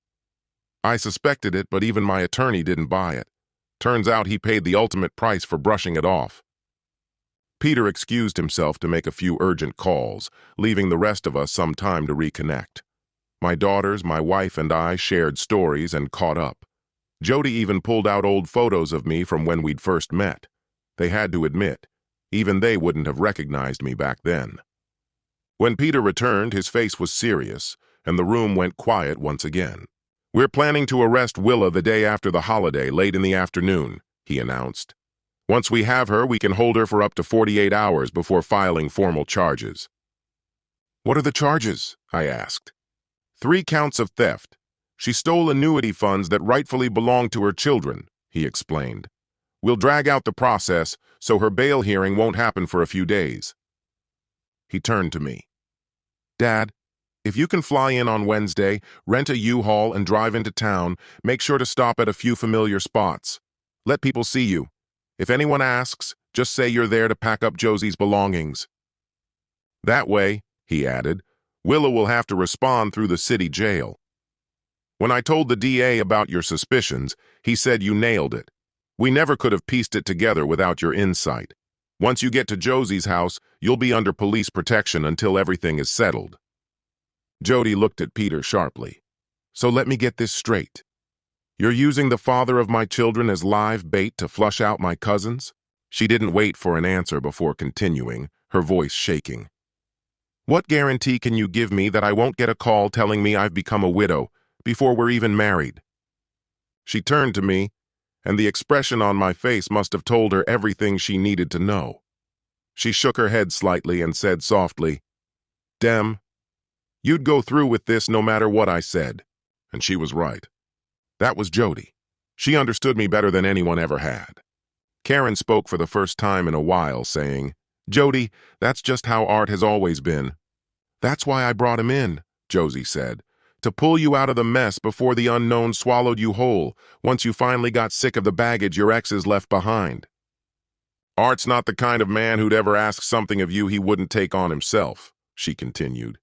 "I suspected it, but even my attorney didn't buy it. Turns out he paid the ultimate price for brushing it off." Peter excused himself to make a few urgent calls, leaving the rest of us some time to reconnect. My daughters, my wife, and I shared stories and caught up. Jody even pulled out old photos of me from when we'd first met. They had to admit, even they wouldn't have recognized me back then. When Peter returned, his face was serious, and the room went quiet once again. "We're planning to arrest Willa the day after the holiday, late in the afternoon," he announced. "Once we have her, we can hold her for up to 48 hours before filing formal charges." "What are the charges?" I asked. 3 counts of theft. She stole annuity funds that rightfully belonged to her children," he explained. "We'll drag out the process, so her bail hearing won't happen for a few days." He turned to me. "Dad, if you can fly in on Wednesday, rent a U-Haul and drive into town, make sure to stop at a few familiar spots. Let people see you. If anyone asks, just say you're there to pack up Josie's belongings. That way, he added, Willa will have to respond through the city jail. When I told the DA about your suspicions, he said you nailed it. We never could have pieced it together without your insight. Once you get to Josie's house, you'll be under police protection until everything is settled. Jody looked at Peter sharply. So let me get this straight. You're using the father of my children as live bait to flush out my cousins? She didn't wait for an answer before continuing, her voice shaking. What guarantee can you give me that I won't get a call telling me I've become a widow before we're even married? She turned to me, and the expression on my face must have told her everything she needed to know. She shook her head slightly and said softly, Dem, you'd go through with this no matter what I said. And she was right. That was Jody. She understood me better than anyone ever had. Karen spoke for the first time in a while, saying, Jody, that's just how Art has always been. That's why I brought him in, Josie said, to pull you out of the mess before the unknown swallowed you whole, once you finally got sick of the baggage your exes left behind. Art's not the kind of man who'd ever ask something of you he wouldn't take on himself, she continued.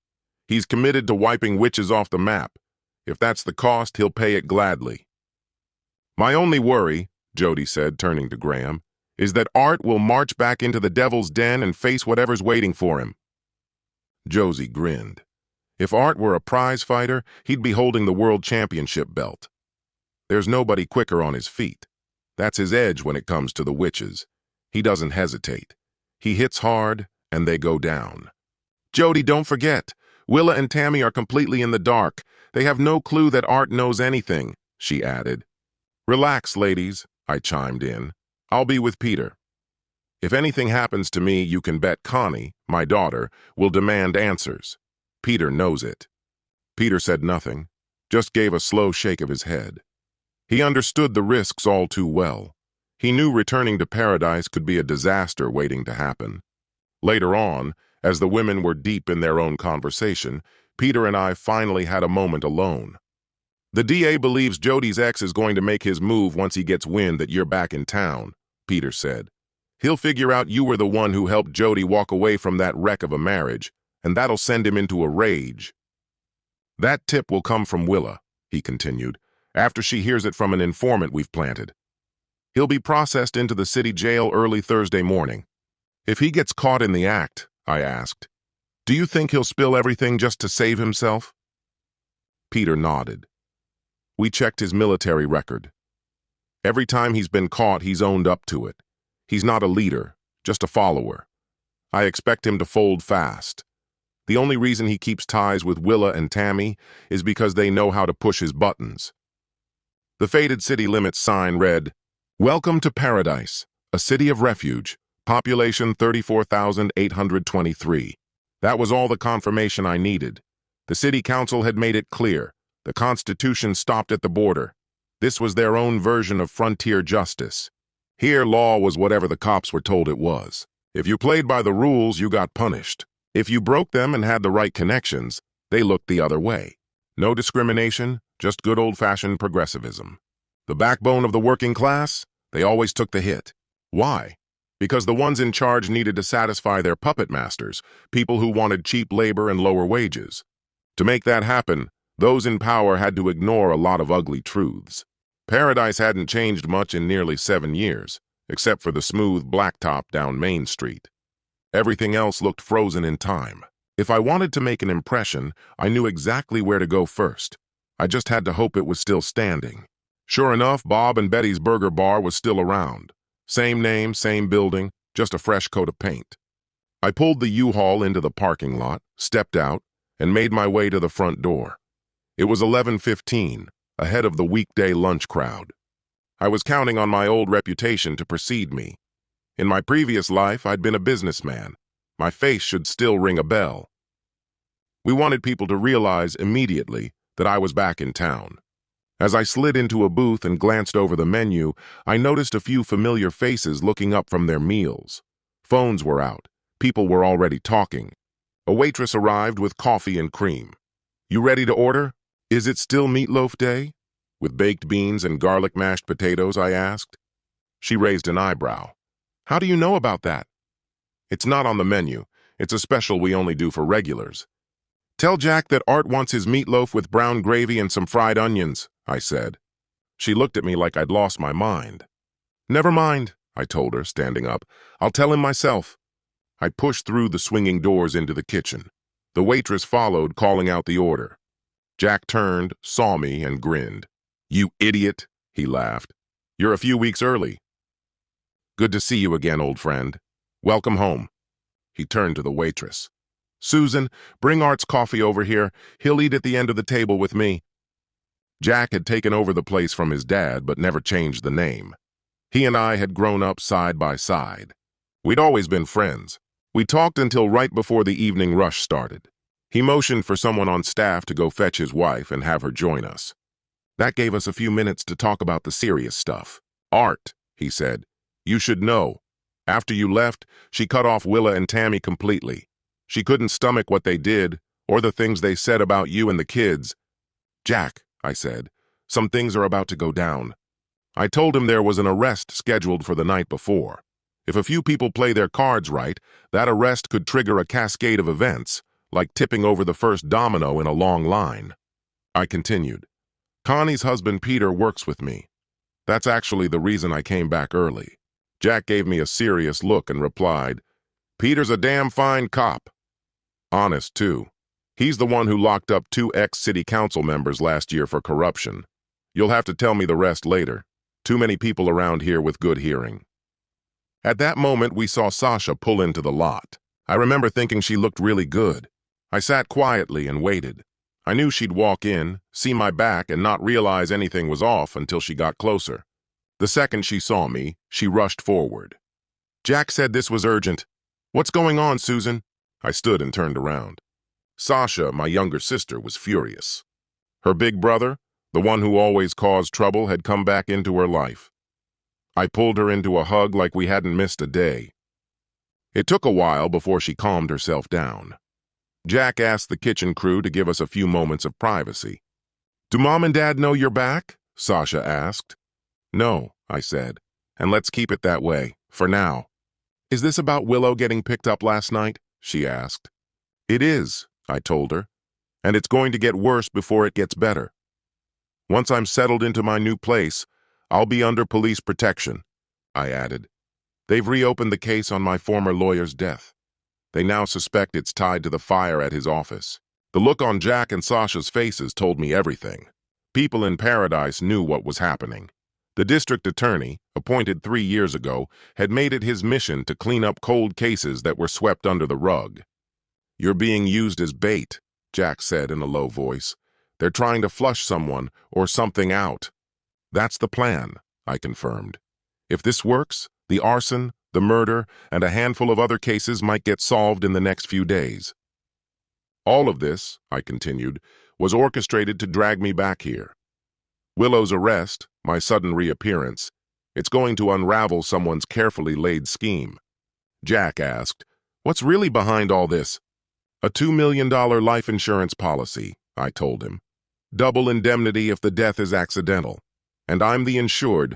He's committed to wiping witches off the map. If that's the cost, he'll pay it gladly. My only worry, Jody said, turning to Graham, is that Art will march back into the devil's den and face whatever's waiting for him. Josie grinned. If Art were a prize fighter, he'd be holding the world championship belt. There's nobody quicker on his feet. That's his edge when it comes to the witches. He doesn't hesitate. He hits hard, and they go down. Jody, don't forget, Willa and Tammy are completely in the dark. They have no clue that Art knows anything, she added. Relax, ladies, I chimed in. I'll be with Peter. If anything happens to me, you can bet Connie, my daughter, will demand answers. Peter knows it. Peter said nothing, just gave a slow shake of his head. He understood the risks all too well. He knew returning to Paradise could be a disaster waiting to happen. Later on, as the women were deep in their own conversation, Peter and I finally had a moment alone. The DA believes Jody's ex is going to make his move once he gets wind that you're back in town, Peter said. He'll figure out you were the one who helped Jody walk away from that wreck of a marriage, and that'll send him into a rage. That tip will come from Willa, he continued, after she hears it from an informant we've planted. He'll be processed into the city jail early Thursday morning. If he gets caught in the act, I asked, do you think he'll spill everything just to save himself? Peter nodded. We checked his military record. Every time he's been caught, he's owned up to it. He's not a leader, just a follower. I expect him to fold fast. The only reason he keeps ties with Willa and Tammy is because they know how to push his buttons. The faded city limits sign read, Welcome to Paradise, a city of refuge, population 34,823. That was all the confirmation I needed. The city council had made it clear. The Constitution stopped at the border. This was their own version of frontier justice. Here, law was whatever the cops were told it was. If you played by the rules, you got punished. If you broke them and had the right connections, they looked the other way. No discrimination, just good old-fashioned progressivism. The backbone of the working class? They always took the hit. Why? Because the ones in charge needed to satisfy their puppet masters, people who wanted cheap labor and lower wages. To make that happen, those in power had to ignore a lot of ugly truths. Paradise hadn't changed much in nearly 7 years, except for the smooth blacktop down Main Street. Everything else looked frozen in time. If I wanted to make an impression, I knew exactly where to go first. I just had to hope it was still standing. Sure enough, Bob and Betty's Burger Bar was still around. Same name, same building, just a fresh coat of paint. I pulled the U-Haul into the parking lot, stepped out, and made my way to the front door. It was 11:15, ahead of the weekday lunch crowd. I was counting on my old reputation to precede me. In my previous life, I'd been a businessman. My face should still ring a bell. We wanted people to realize immediately that I was back in town. As I slid into a booth and glanced over the menu, I noticed a few familiar faces looking up from their meals. Phones were out. People were already talking. A waitress arrived with coffee and cream. You ready to order? Is it still meatloaf day? With baked beans and garlic mashed potatoes, I asked. She raised an eyebrow. How do you know about that? It's not on the menu. It's a special we only do for regulars. Tell Jack that Art wants his meatloaf with brown gravy and some fried onions, I said. She looked at me like I'd lost my mind. Never mind, I told her, standing up. I'll tell him myself. I pushed through the swinging doors into the kitchen. The waitress followed, calling out the order. Jack turned, saw me, and grinned. You idiot, he laughed. You're a few weeks early. Good to see you again, old friend. Welcome home. He turned to the waitress. Susan, bring Art's coffee over here. He'll eat at the end of the table with me. Jack had taken over the place from his dad, but never changed the name. He and I had grown up side by side. We'd always been friends. We talked until right before the evening rush started. He motioned for someone on staff to go fetch his wife and have her join us. That gave us a few minutes to talk about the serious stuff. Art, he said. You should know. After you left, she cut off Willa and Tammy completely. She couldn't stomach what they did, or the things they said about you and the kids. Jack, I said, some things are about to go down. I told him there was an arrest scheduled for the night before. If a few people play their cards right, that arrest could trigger a cascade of events, like tipping over the first domino in a long line. I continued. Connie's husband Peter works with me. That's actually the reason I came back early. Jack gave me a serious look and replied, Peter's a damn fine cop. Honest, too. He's the one who locked up 2 ex-city council members last year for corruption. You'll have to tell me the rest later. Too many people around here with good hearing. At that moment, we saw Sasha pull into the lot. I remember thinking she looked really good. I sat quietly and waited. I knew she'd walk in, see my back, and not realize anything was off until she got closer. The second she saw me, she rushed forward. Jack said this was urgent. What's going on, Susan? I stood and turned around. Sasha, my younger sister, was furious. Her big brother, the one who always caused trouble, had come back into her life. I pulled her into a hug like we hadn't missed a day. It took a while before she calmed herself down. Jack asked the kitchen crew to give us a few moments of privacy. Do Mom and Dad know you're back? Sasha asked. No, I said, and let's keep it that way, for now. Is this about Willow getting picked up last night? She asked. It is, I told her, and it's going to get worse before it gets better. Once I'm settled into my new place, I'll be under police protection, I added. They've reopened the case on my former lawyer's death. They now suspect it's tied to the fire at his office. The look on Jack and Sasha's faces told me everything. People in Paradise knew what was happening. The district attorney, appointed 3 years ago, had made it his mission to clean up cold cases that were swept under the rug. You're being used as bait, Jack said in a low voice. They're trying to flush someone or something out. That's the plan, I confirmed. If this works, the arson, the murder, and a handful of other cases might get solved in the next few days. All of this, I continued, was orchestrated to drag me back here. Willow's arrest, my sudden reappearance, it's going to unravel someone's carefully laid scheme. Jack asked, what's really behind all this? A $2 million life insurance policy, I told him. Double indemnity if the death is accidental. And I'm the insured.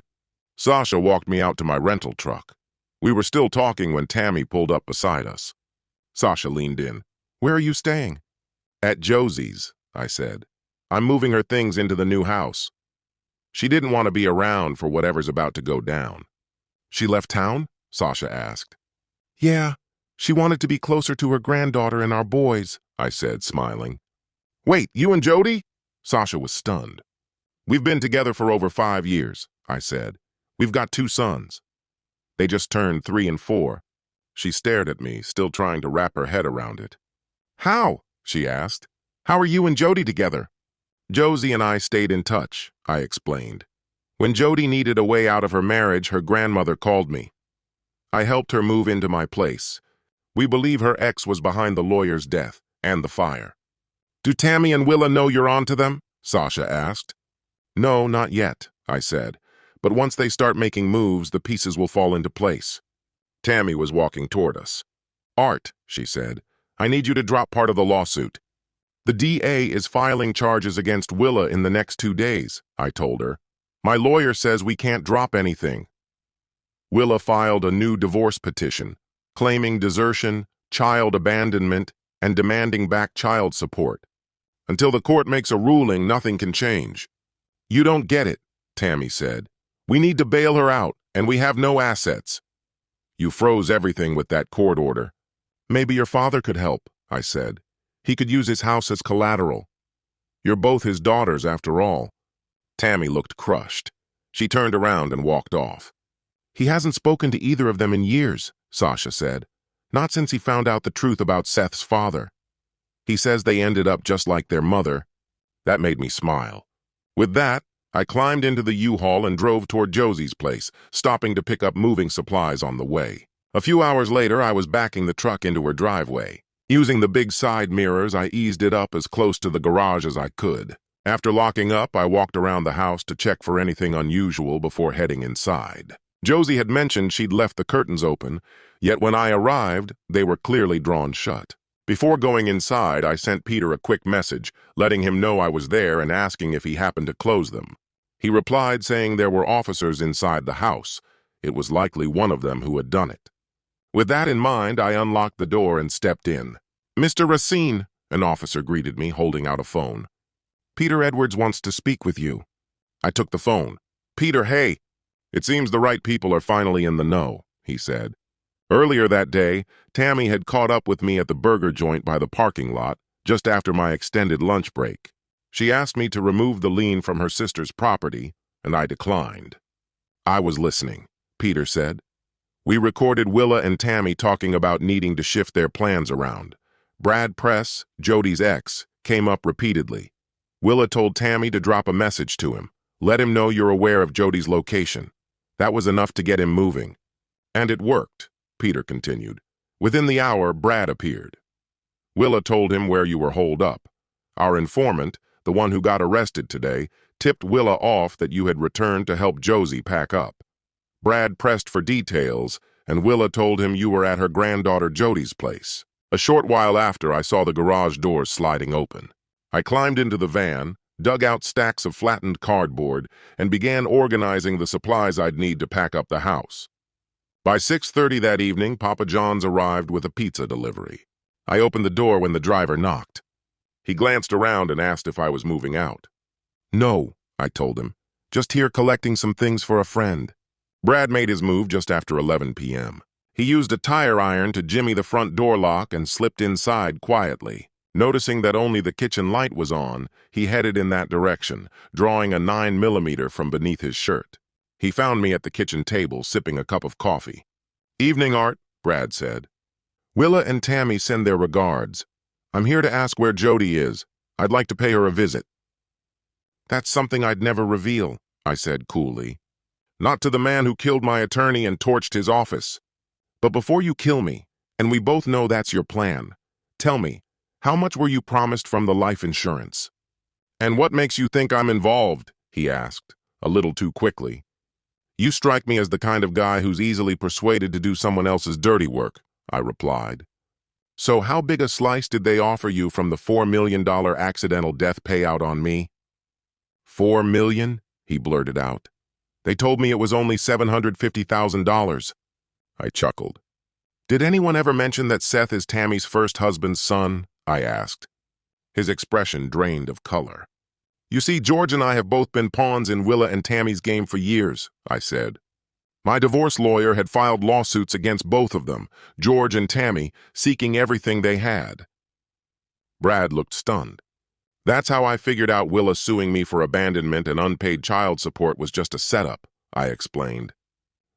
Sasha walked me out to my rental truck. We were still talking when Tammy pulled up beside us. Sasha leaned in. Where are you staying? At Josie's, I said. I'm moving her things into the new house. She didn't want to be around for whatever's about to go down. She left town? Sasha asked. Yeah, she wanted to be closer to her granddaughter and our boys, I said, smiling. Wait, you and Jody? Sasha was stunned. We've been together for over 5 years, I said. We've got 2 sons. They just turned 3 and 4. She stared at me, still trying to wrap her head around it. How? She asked. How are you and Jody together? Josie and I stayed in touch, I explained. When Jody needed a way out of her marriage, her grandmother called me. I helped her move into my place. We believe her ex was behind the lawyer's death and the fire. Do Tammy and Willa know you're onto them? Sasha asked. No, not yet, I said. But once they start making moves, the pieces will fall into place. Tammy was walking toward us. Art, she said, I need you to drop part of the lawsuit. The DA is filing charges against Willa in the next 2 days, I told her. My lawyer says we can't drop anything. Willa filed a new divorce petition, claiming desertion, child abandonment, and demanding back child support. Until the court makes a ruling, nothing can change. You don't get it, Tammy said. We need to bail her out, and we have no assets. You froze everything with that court order. Maybe your father could help, I said. He could use his house as collateral. You're both his daughters, after all. Tammy looked crushed. She turned around and walked off. He hasn't spoken to either of them in years, Sasha said. Not since he found out the truth about Seth's father. He says they ended up just like their mother. That made me smile. With that, I climbed into the U-Haul and drove toward Josie's place, stopping to pick up moving supplies on the way. A few hours later, I was backing the truck into her driveway. Using the big side mirrors, I eased it up as close to the garage as I could. After locking up, I walked around the house to check for anything unusual before heading inside. Josie had mentioned she'd left the curtains open, yet when I arrived, they were clearly drawn shut. Before going inside, I sent Peter a quick message, letting him know I was there and asking if he happened to close them. He replied saying there were officers inside the house. It was likely one of them who had done it. With that in mind, I unlocked the door and stepped in. Mr. Racine, an officer greeted me, holding out a phone. Peter Edwards wants to speak with you. I took the phone. Peter, hey. It seems the right people are finally in the know, he said. Earlier that day, Tammy had caught up with me at the burger joint by the parking lot, just after my extended lunch break. She asked me to remove the lien from her sister's property, and I declined. I was listening, Peter said. We recorded Willa and Tammy talking about needing to shift their plans around. Brad Press, Jody's ex, came up repeatedly. Willa told Tammy to drop a message to him. Let him know you're aware of Jody's location. That was enough to get him moving. And it worked, Peter continued. Within the hour, Brad appeared. Willa told him where you were holed up. Our informant, the one who got arrested today, tipped Willa off that you had returned to help Josie pack up. Brad pressed for details, and Willa told him you were at her granddaughter Jody's place. A short while after, I saw the garage doors sliding open. I climbed into the van, dug out stacks of flattened cardboard, and began organizing the supplies I'd need to pack up the house. By 6:30 that evening, Papa John's arrived with a pizza delivery. I opened the door when the driver knocked. He glanced around and asked if I was moving out. No, I told him. Just here collecting some things for a friend. Brad made his move just after 11 p.m. He used a tire iron to jimmy the front door lock and slipped inside quietly. Noticing that only the kitchen light was on, he headed in that direction, drawing a 9mm from beneath his shirt. He found me at the kitchen table, sipping a cup of coffee. Evening, Art, Brad said. Willa and Tammy send their regards. I'm here to ask where Jody is. I'd like to pay her a visit. That's something I'd never reveal, I said coolly. Not to the man who killed my attorney and torched his office. But before you kill me, and we both know that's your plan, tell me, how much were you promised from the life insurance? And what makes you think I'm involved? He asked, a little too quickly. You strike me as the kind of guy who's easily persuaded to do someone else's dirty work, I replied. So how big a slice did they offer you from the $4 million accidental death payout on me? $4 million? He blurted out. They told me it was only $750,000. I chuckled. Did anyone ever mention that Seth is Tammy's first husband's son? I asked. His expression drained of color. You see, George and I have both been pawns in Willa and Tammy's game for years, I said. My divorce lawyer had filed lawsuits against both of them, George and Tammy, seeking everything they had. Brad looked stunned. That's how I figured out Willa suing me for abandonment and unpaid child support was just a setup, I explained.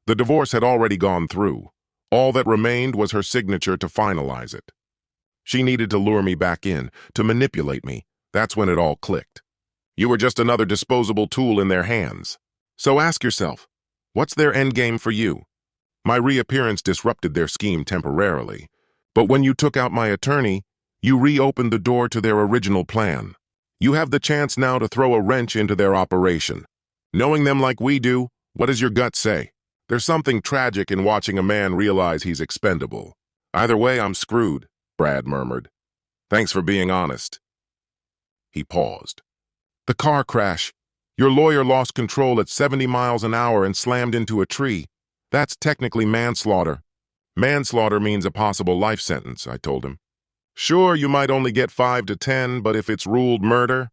The divorce had already gone through. All that remained was her signature to finalize it. She needed to lure me back in, to manipulate me. That's when it all clicked. You were just another disposable tool in their hands. So ask yourself, what's their endgame for you? My reappearance disrupted their scheme temporarily, but when you took out my attorney, you reopened the door to their original plan. You have the chance now to throw a wrench into their operation. Knowing them like we do, what does your gut say? There's something tragic in watching a man realize he's expendable. Either way, I'm screwed, Brad murmured. Thanks for being honest. He paused. The car crash. Your lawyer lost control at 70 miles an hour and slammed into a tree. That's technically manslaughter. Manslaughter means a possible life sentence, I told him. Sure, you might only get 5 to 10, but if it's ruled murder,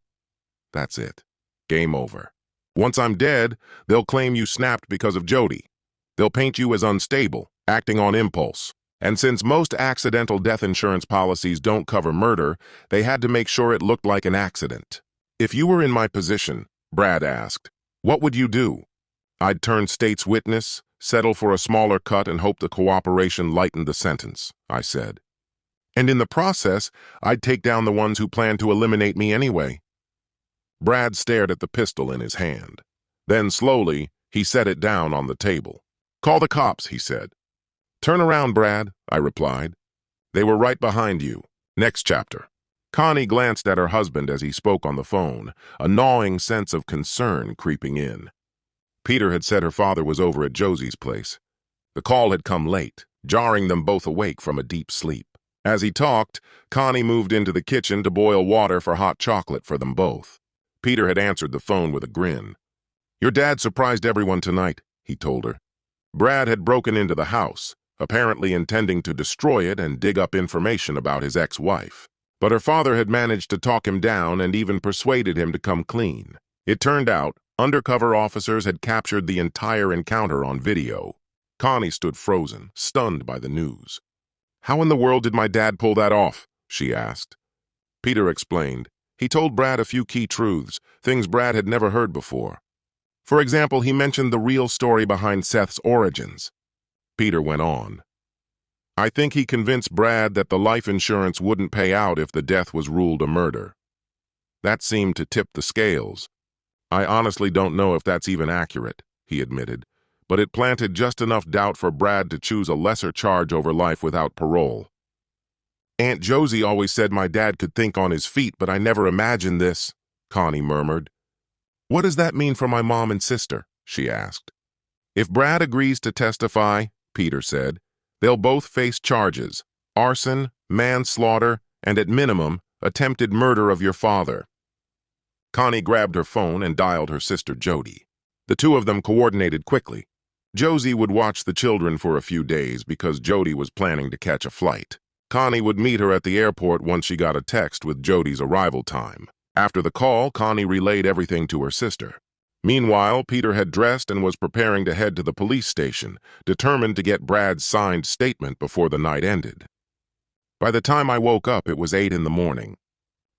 that's it. Game over. Once I'm dead, they'll claim you snapped because of Jody. They'll paint you as unstable, acting on impulse. And since most accidental death insurance policies don't cover murder, they had to make sure it looked like an accident. If you were in my position, Brad asked, what would you do? I'd turn state's witness, settle for a smaller cut, and hope the cooperation lightened the sentence, I said. And in the process, I'd take down the ones who planned to eliminate me anyway. Brad stared at the pistol in his hand. Then slowly, he set it down on the table. Call the cops, he said. Turn around, Brad, I replied. They were right behind you. Next chapter. Connie glanced at her husband as he spoke on the phone, a gnawing sense of concern creeping in. Peter had said her father was over at Josie's place. The call had come late, jarring them both awake from a deep sleep. As he talked, Connie moved into the kitchen to boil water for hot chocolate for them both. Peter had answered the phone with a grin. Your dad surprised everyone tonight, he told her. Brad had broken into the house, apparently intending to destroy it and dig up information about his ex-wife. But her father had managed to talk him down and even persuaded him to come clean. It turned out, undercover officers had captured the entire encounter on video. Connie stood frozen, stunned by the news. How in the world did my dad pull that off? She asked. Peter explained. He told Brad a few key truths, things Brad had never heard before. For example, he mentioned the real story behind Seth's origins. Peter went on. I think he convinced Brad that the life insurance wouldn't pay out if the death was ruled a murder. That seemed to tip the scales. I honestly don't know if that's even accurate, he admitted, but it planted just enough doubt for Brad to choose a lesser charge over life without parole. Aunt Josie always said my dad could think on his feet, but I never imagined this, Connie murmured. What does that mean for my mom and sister? She asked. If Brad agrees to testify, Peter said, they'll both face charges, arson, manslaughter, and at minimum, attempted murder of your father. Connie grabbed her phone and dialed her sister Jody. The two of them coordinated quickly. Josie would watch the children for a few days because Jody was planning to catch a flight. Connie would meet her at the airport once she got a text with Jody's arrival time. After the call, Connie relayed everything to her sister. Meanwhile, Peter had dressed and was preparing to head to the police station, determined to get Brad's signed statement before the night ended. By the time I woke up, it was 8 in the morning.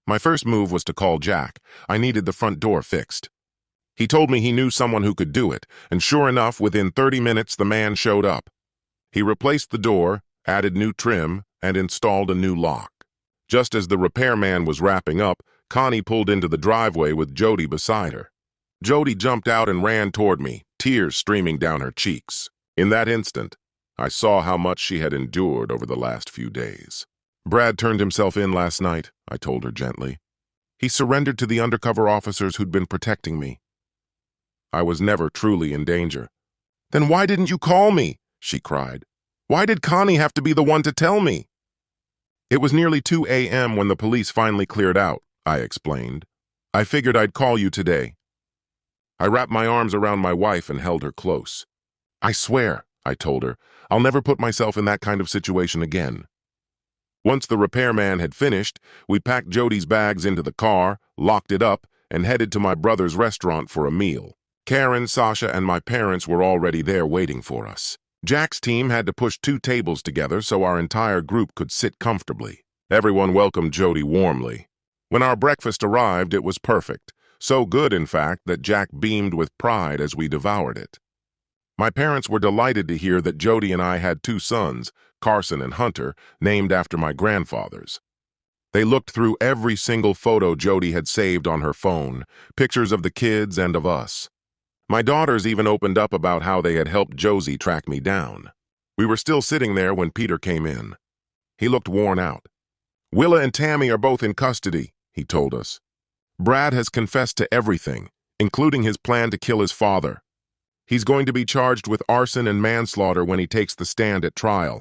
My first move was to call Jack. I needed the front door fixed. He told me he knew someone who could do it, and sure enough, within 30 minutes, the man showed up. He replaced the door, added new trim, and installed a new lock. Just as the repairman was wrapping up, Connie pulled into the driveway with Jody beside her. Jody jumped out and ran toward me, tears streaming down her cheeks. In that instant, I saw how much she had endured over the last few days. Brad turned himself in last night, I told her gently. He surrendered to the undercover officers who'd been protecting me. I was never truly in danger. Then why didn't you call me? She cried. Why did Connie have to be the one to tell me? It was nearly 2 a.m. when the police finally cleared out, I explained. I figured I'd call you today. I wrapped my arms around my wife and held her close. I swear, I told her, I'll never put myself in that kind of situation again. Once the repairman had finished, we packed Jody's bags into the car, locked it up, and headed to my brother's restaurant for a meal. Karen, Sasha, and my parents were already there waiting for us. Jack's team had to push 2 tables together so our entire group could sit comfortably. Everyone welcomed Jody warmly. When our breakfast arrived, it was perfect. So good, in fact, that Jack beamed with pride as we devoured it. My parents were delighted to hear that Jody and I had 2 sons, Carson and Hunter, named after my grandfathers. They looked through every single photo Jody had saved on her phone, pictures of the kids and of us. My daughters even opened up about how they had helped Josie track me down. We were still sitting there when Peter came in. He looked worn out. Willa and Tammy are both in custody, he told us. Brad has confessed to everything, including his plan to kill his father. He's going to be charged with arson and manslaughter when he takes the stand at trial.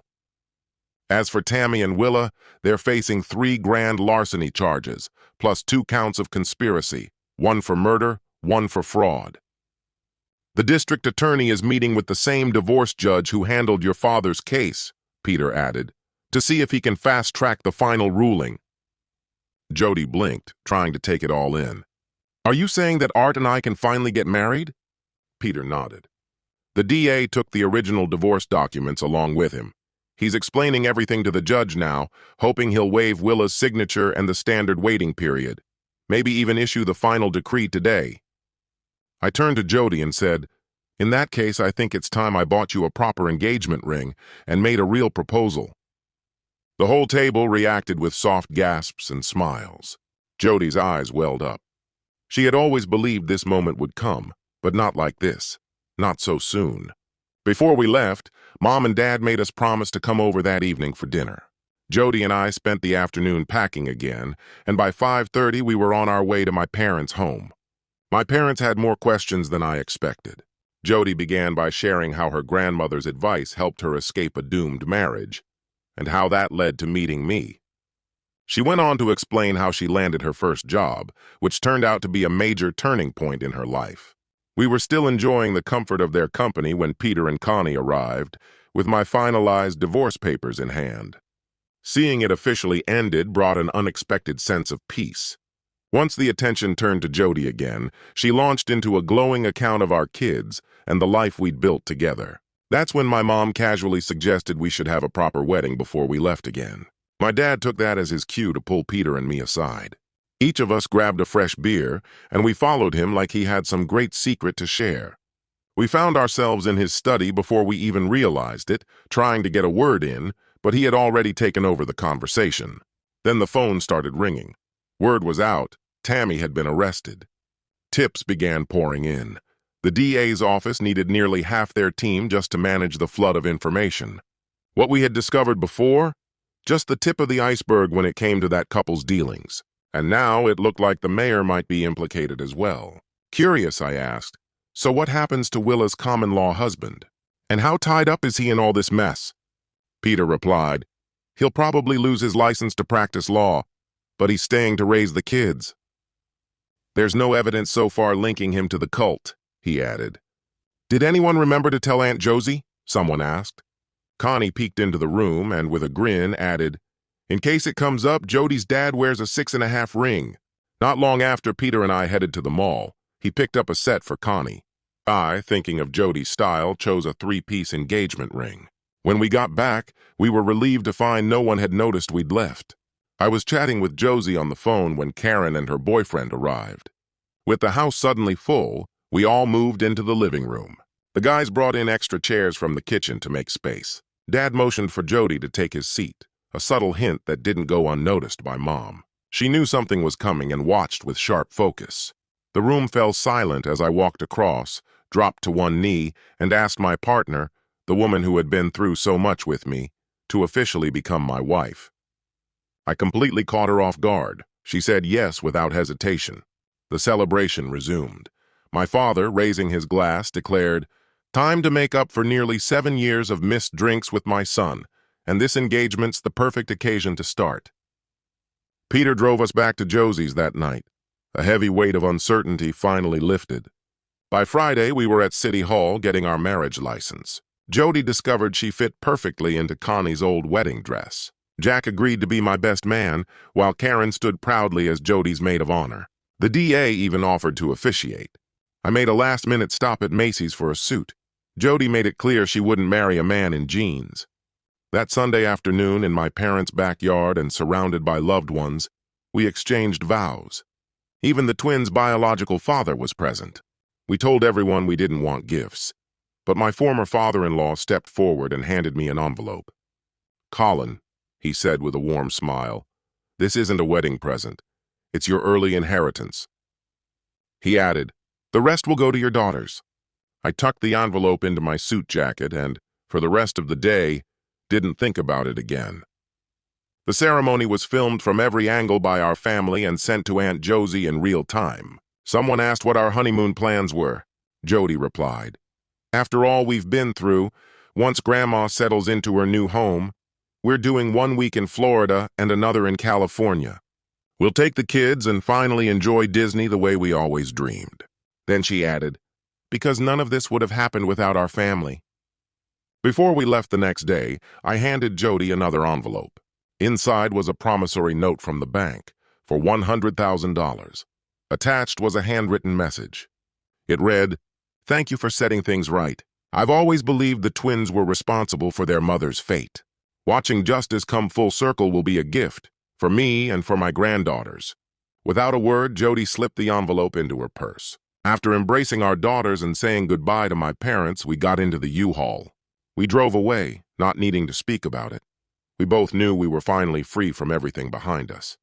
As for Tammy and Willa, they're facing 3 grand larceny charges, plus 2 counts of conspiracy, 1 for murder, 1 for fraud. The district attorney is meeting with the same divorce judge who handled your father's case, Peter added, to see if he can fast-track the final ruling. Jody blinked, trying to take it all in. Are you saying that Art and I can finally get married? Peter nodded. The DA took the original divorce documents along with him. He's explaining everything to the judge now, hoping he'll waive Willa's signature and the standard waiting period. Maybe even issue the final decree today. I turned to Jody and said, in that case, I think it's time I bought you a proper engagement ring and made a real proposal. The whole table reacted with soft gasps and smiles. Jody's eyes welled up. She had always believed this moment would come, but not like this. Not so soon. Before we left, Mom and Dad made us promise to come over that evening for dinner. Jody and I spent the afternoon packing again, and by 5:30 we were on our way to my parents' home. My parents had more questions than I expected. Jody began by sharing how her grandmother's advice helped her escape a doomed marriage, and how that led to meeting me. She went on to explain how she landed her first job, which turned out to be a major turning point in her life. We were still enjoying the comfort of their company when Peter and Connie arrived, with my finalized divorce papers in hand. Seeing it officially ended brought an unexpected sense of peace. Once the attention turned to Jody again, she launched into a glowing account of our kids and the life we'd built together. That's when my mom casually suggested we should have a proper wedding before we left again. My dad took that as his cue to pull Peter and me aside. Each of us grabbed a fresh beer, and we followed him like he had some great secret to share. We found ourselves in his study before we even realized it, trying to get a word in, but he had already taken over the conversation. Then the phone started ringing. Word was out, Tammy had been arrested. Tips began pouring in. The DA's office needed nearly half their team just to manage the flood of information. What we had discovered before? Just the tip of the iceberg when it came to that couple's dealings. And now it looked like the mayor might be implicated as well. Curious, I asked, so what happens to Willa's common-law husband? And how tied up is he in all this mess? Peter replied, he'll probably lose his license to practice law, but he's staying to raise the kids. There's no evidence so far linking him to the cult, he added. Did anyone remember to tell Aunt Josie? Someone asked. Connie peeked into the room and, with a grin, added, in case it comes up, Jody's dad wears a 6.5 ring. Not long after Peter and I headed to the mall, he picked up a set for Connie. I, thinking of Jody's style, chose a 3-piece engagement ring. When we got back, we were relieved to find no one had noticed we'd left. I was chatting with Josie on the phone when Karen and her boyfriend arrived. With the house suddenly full, we all moved into the living room. The guys brought in extra chairs from the kitchen to make space. Dad motioned for Jody to take his seat, a subtle hint that didn't go unnoticed by Mom. She knew something was coming and watched with sharp focus. The room fell silent as I walked across, dropped to one knee, and asked my partner, the woman who had been through so much with me, to officially become my wife. I completely caught her off guard. She said yes without hesitation. The celebration resumed. My father, raising his glass, declared, time to make up for nearly 7 years of missed drinks with my son, and this engagement's the perfect occasion to start. Peter drove us back to Josie's that night. A heavy weight of uncertainty finally lifted. By Friday, we were at City Hall getting our marriage license. Jody discovered she fit perfectly into Connie's old wedding dress. Jack agreed to be my best man, while Karen stood proudly as Jody's maid of honor. The DA even offered to officiate. I made a last-minute stop at Macy's for a suit. Jody made it clear she wouldn't marry a man in jeans. That Sunday afternoon, in my parents' backyard and surrounded by loved ones, we exchanged vows. Even the twins' biological father was present. We told everyone we didn't want gifts. But my former father-in-law stepped forward and handed me an envelope. Colin, he said with a warm smile, this isn't a wedding present. It's your early inheritance. He added, the rest will go to your daughters. I tucked the envelope into my suit jacket and, for the rest of the day, didn't think about it again. The ceremony was filmed from every angle by our family and sent to Aunt Josie in real time. Someone asked what our honeymoon plans were. Jody replied, after all we've been through, once Grandma settles into her new home, we're doing 1 week in Florida and another in California. We'll take the kids and finally enjoy Disney the way we always dreamed. Then she added, because none of this would have happened without our family. Before we left the next day, I handed Jody another envelope. Inside was a promissory note from the bank for $100,000. Attached was a handwritten message. It read, "Thank you for setting things right. I've always believed the twins were responsible for their mother's fate. Watching justice come full circle will be a gift for me and for my granddaughters." Without a word, Jody slipped the envelope into her purse. After embracing our daughters and saying goodbye to my parents, we got into the U-Haul. We drove away, not needing to speak about it. We both knew we were finally free from everything behind us.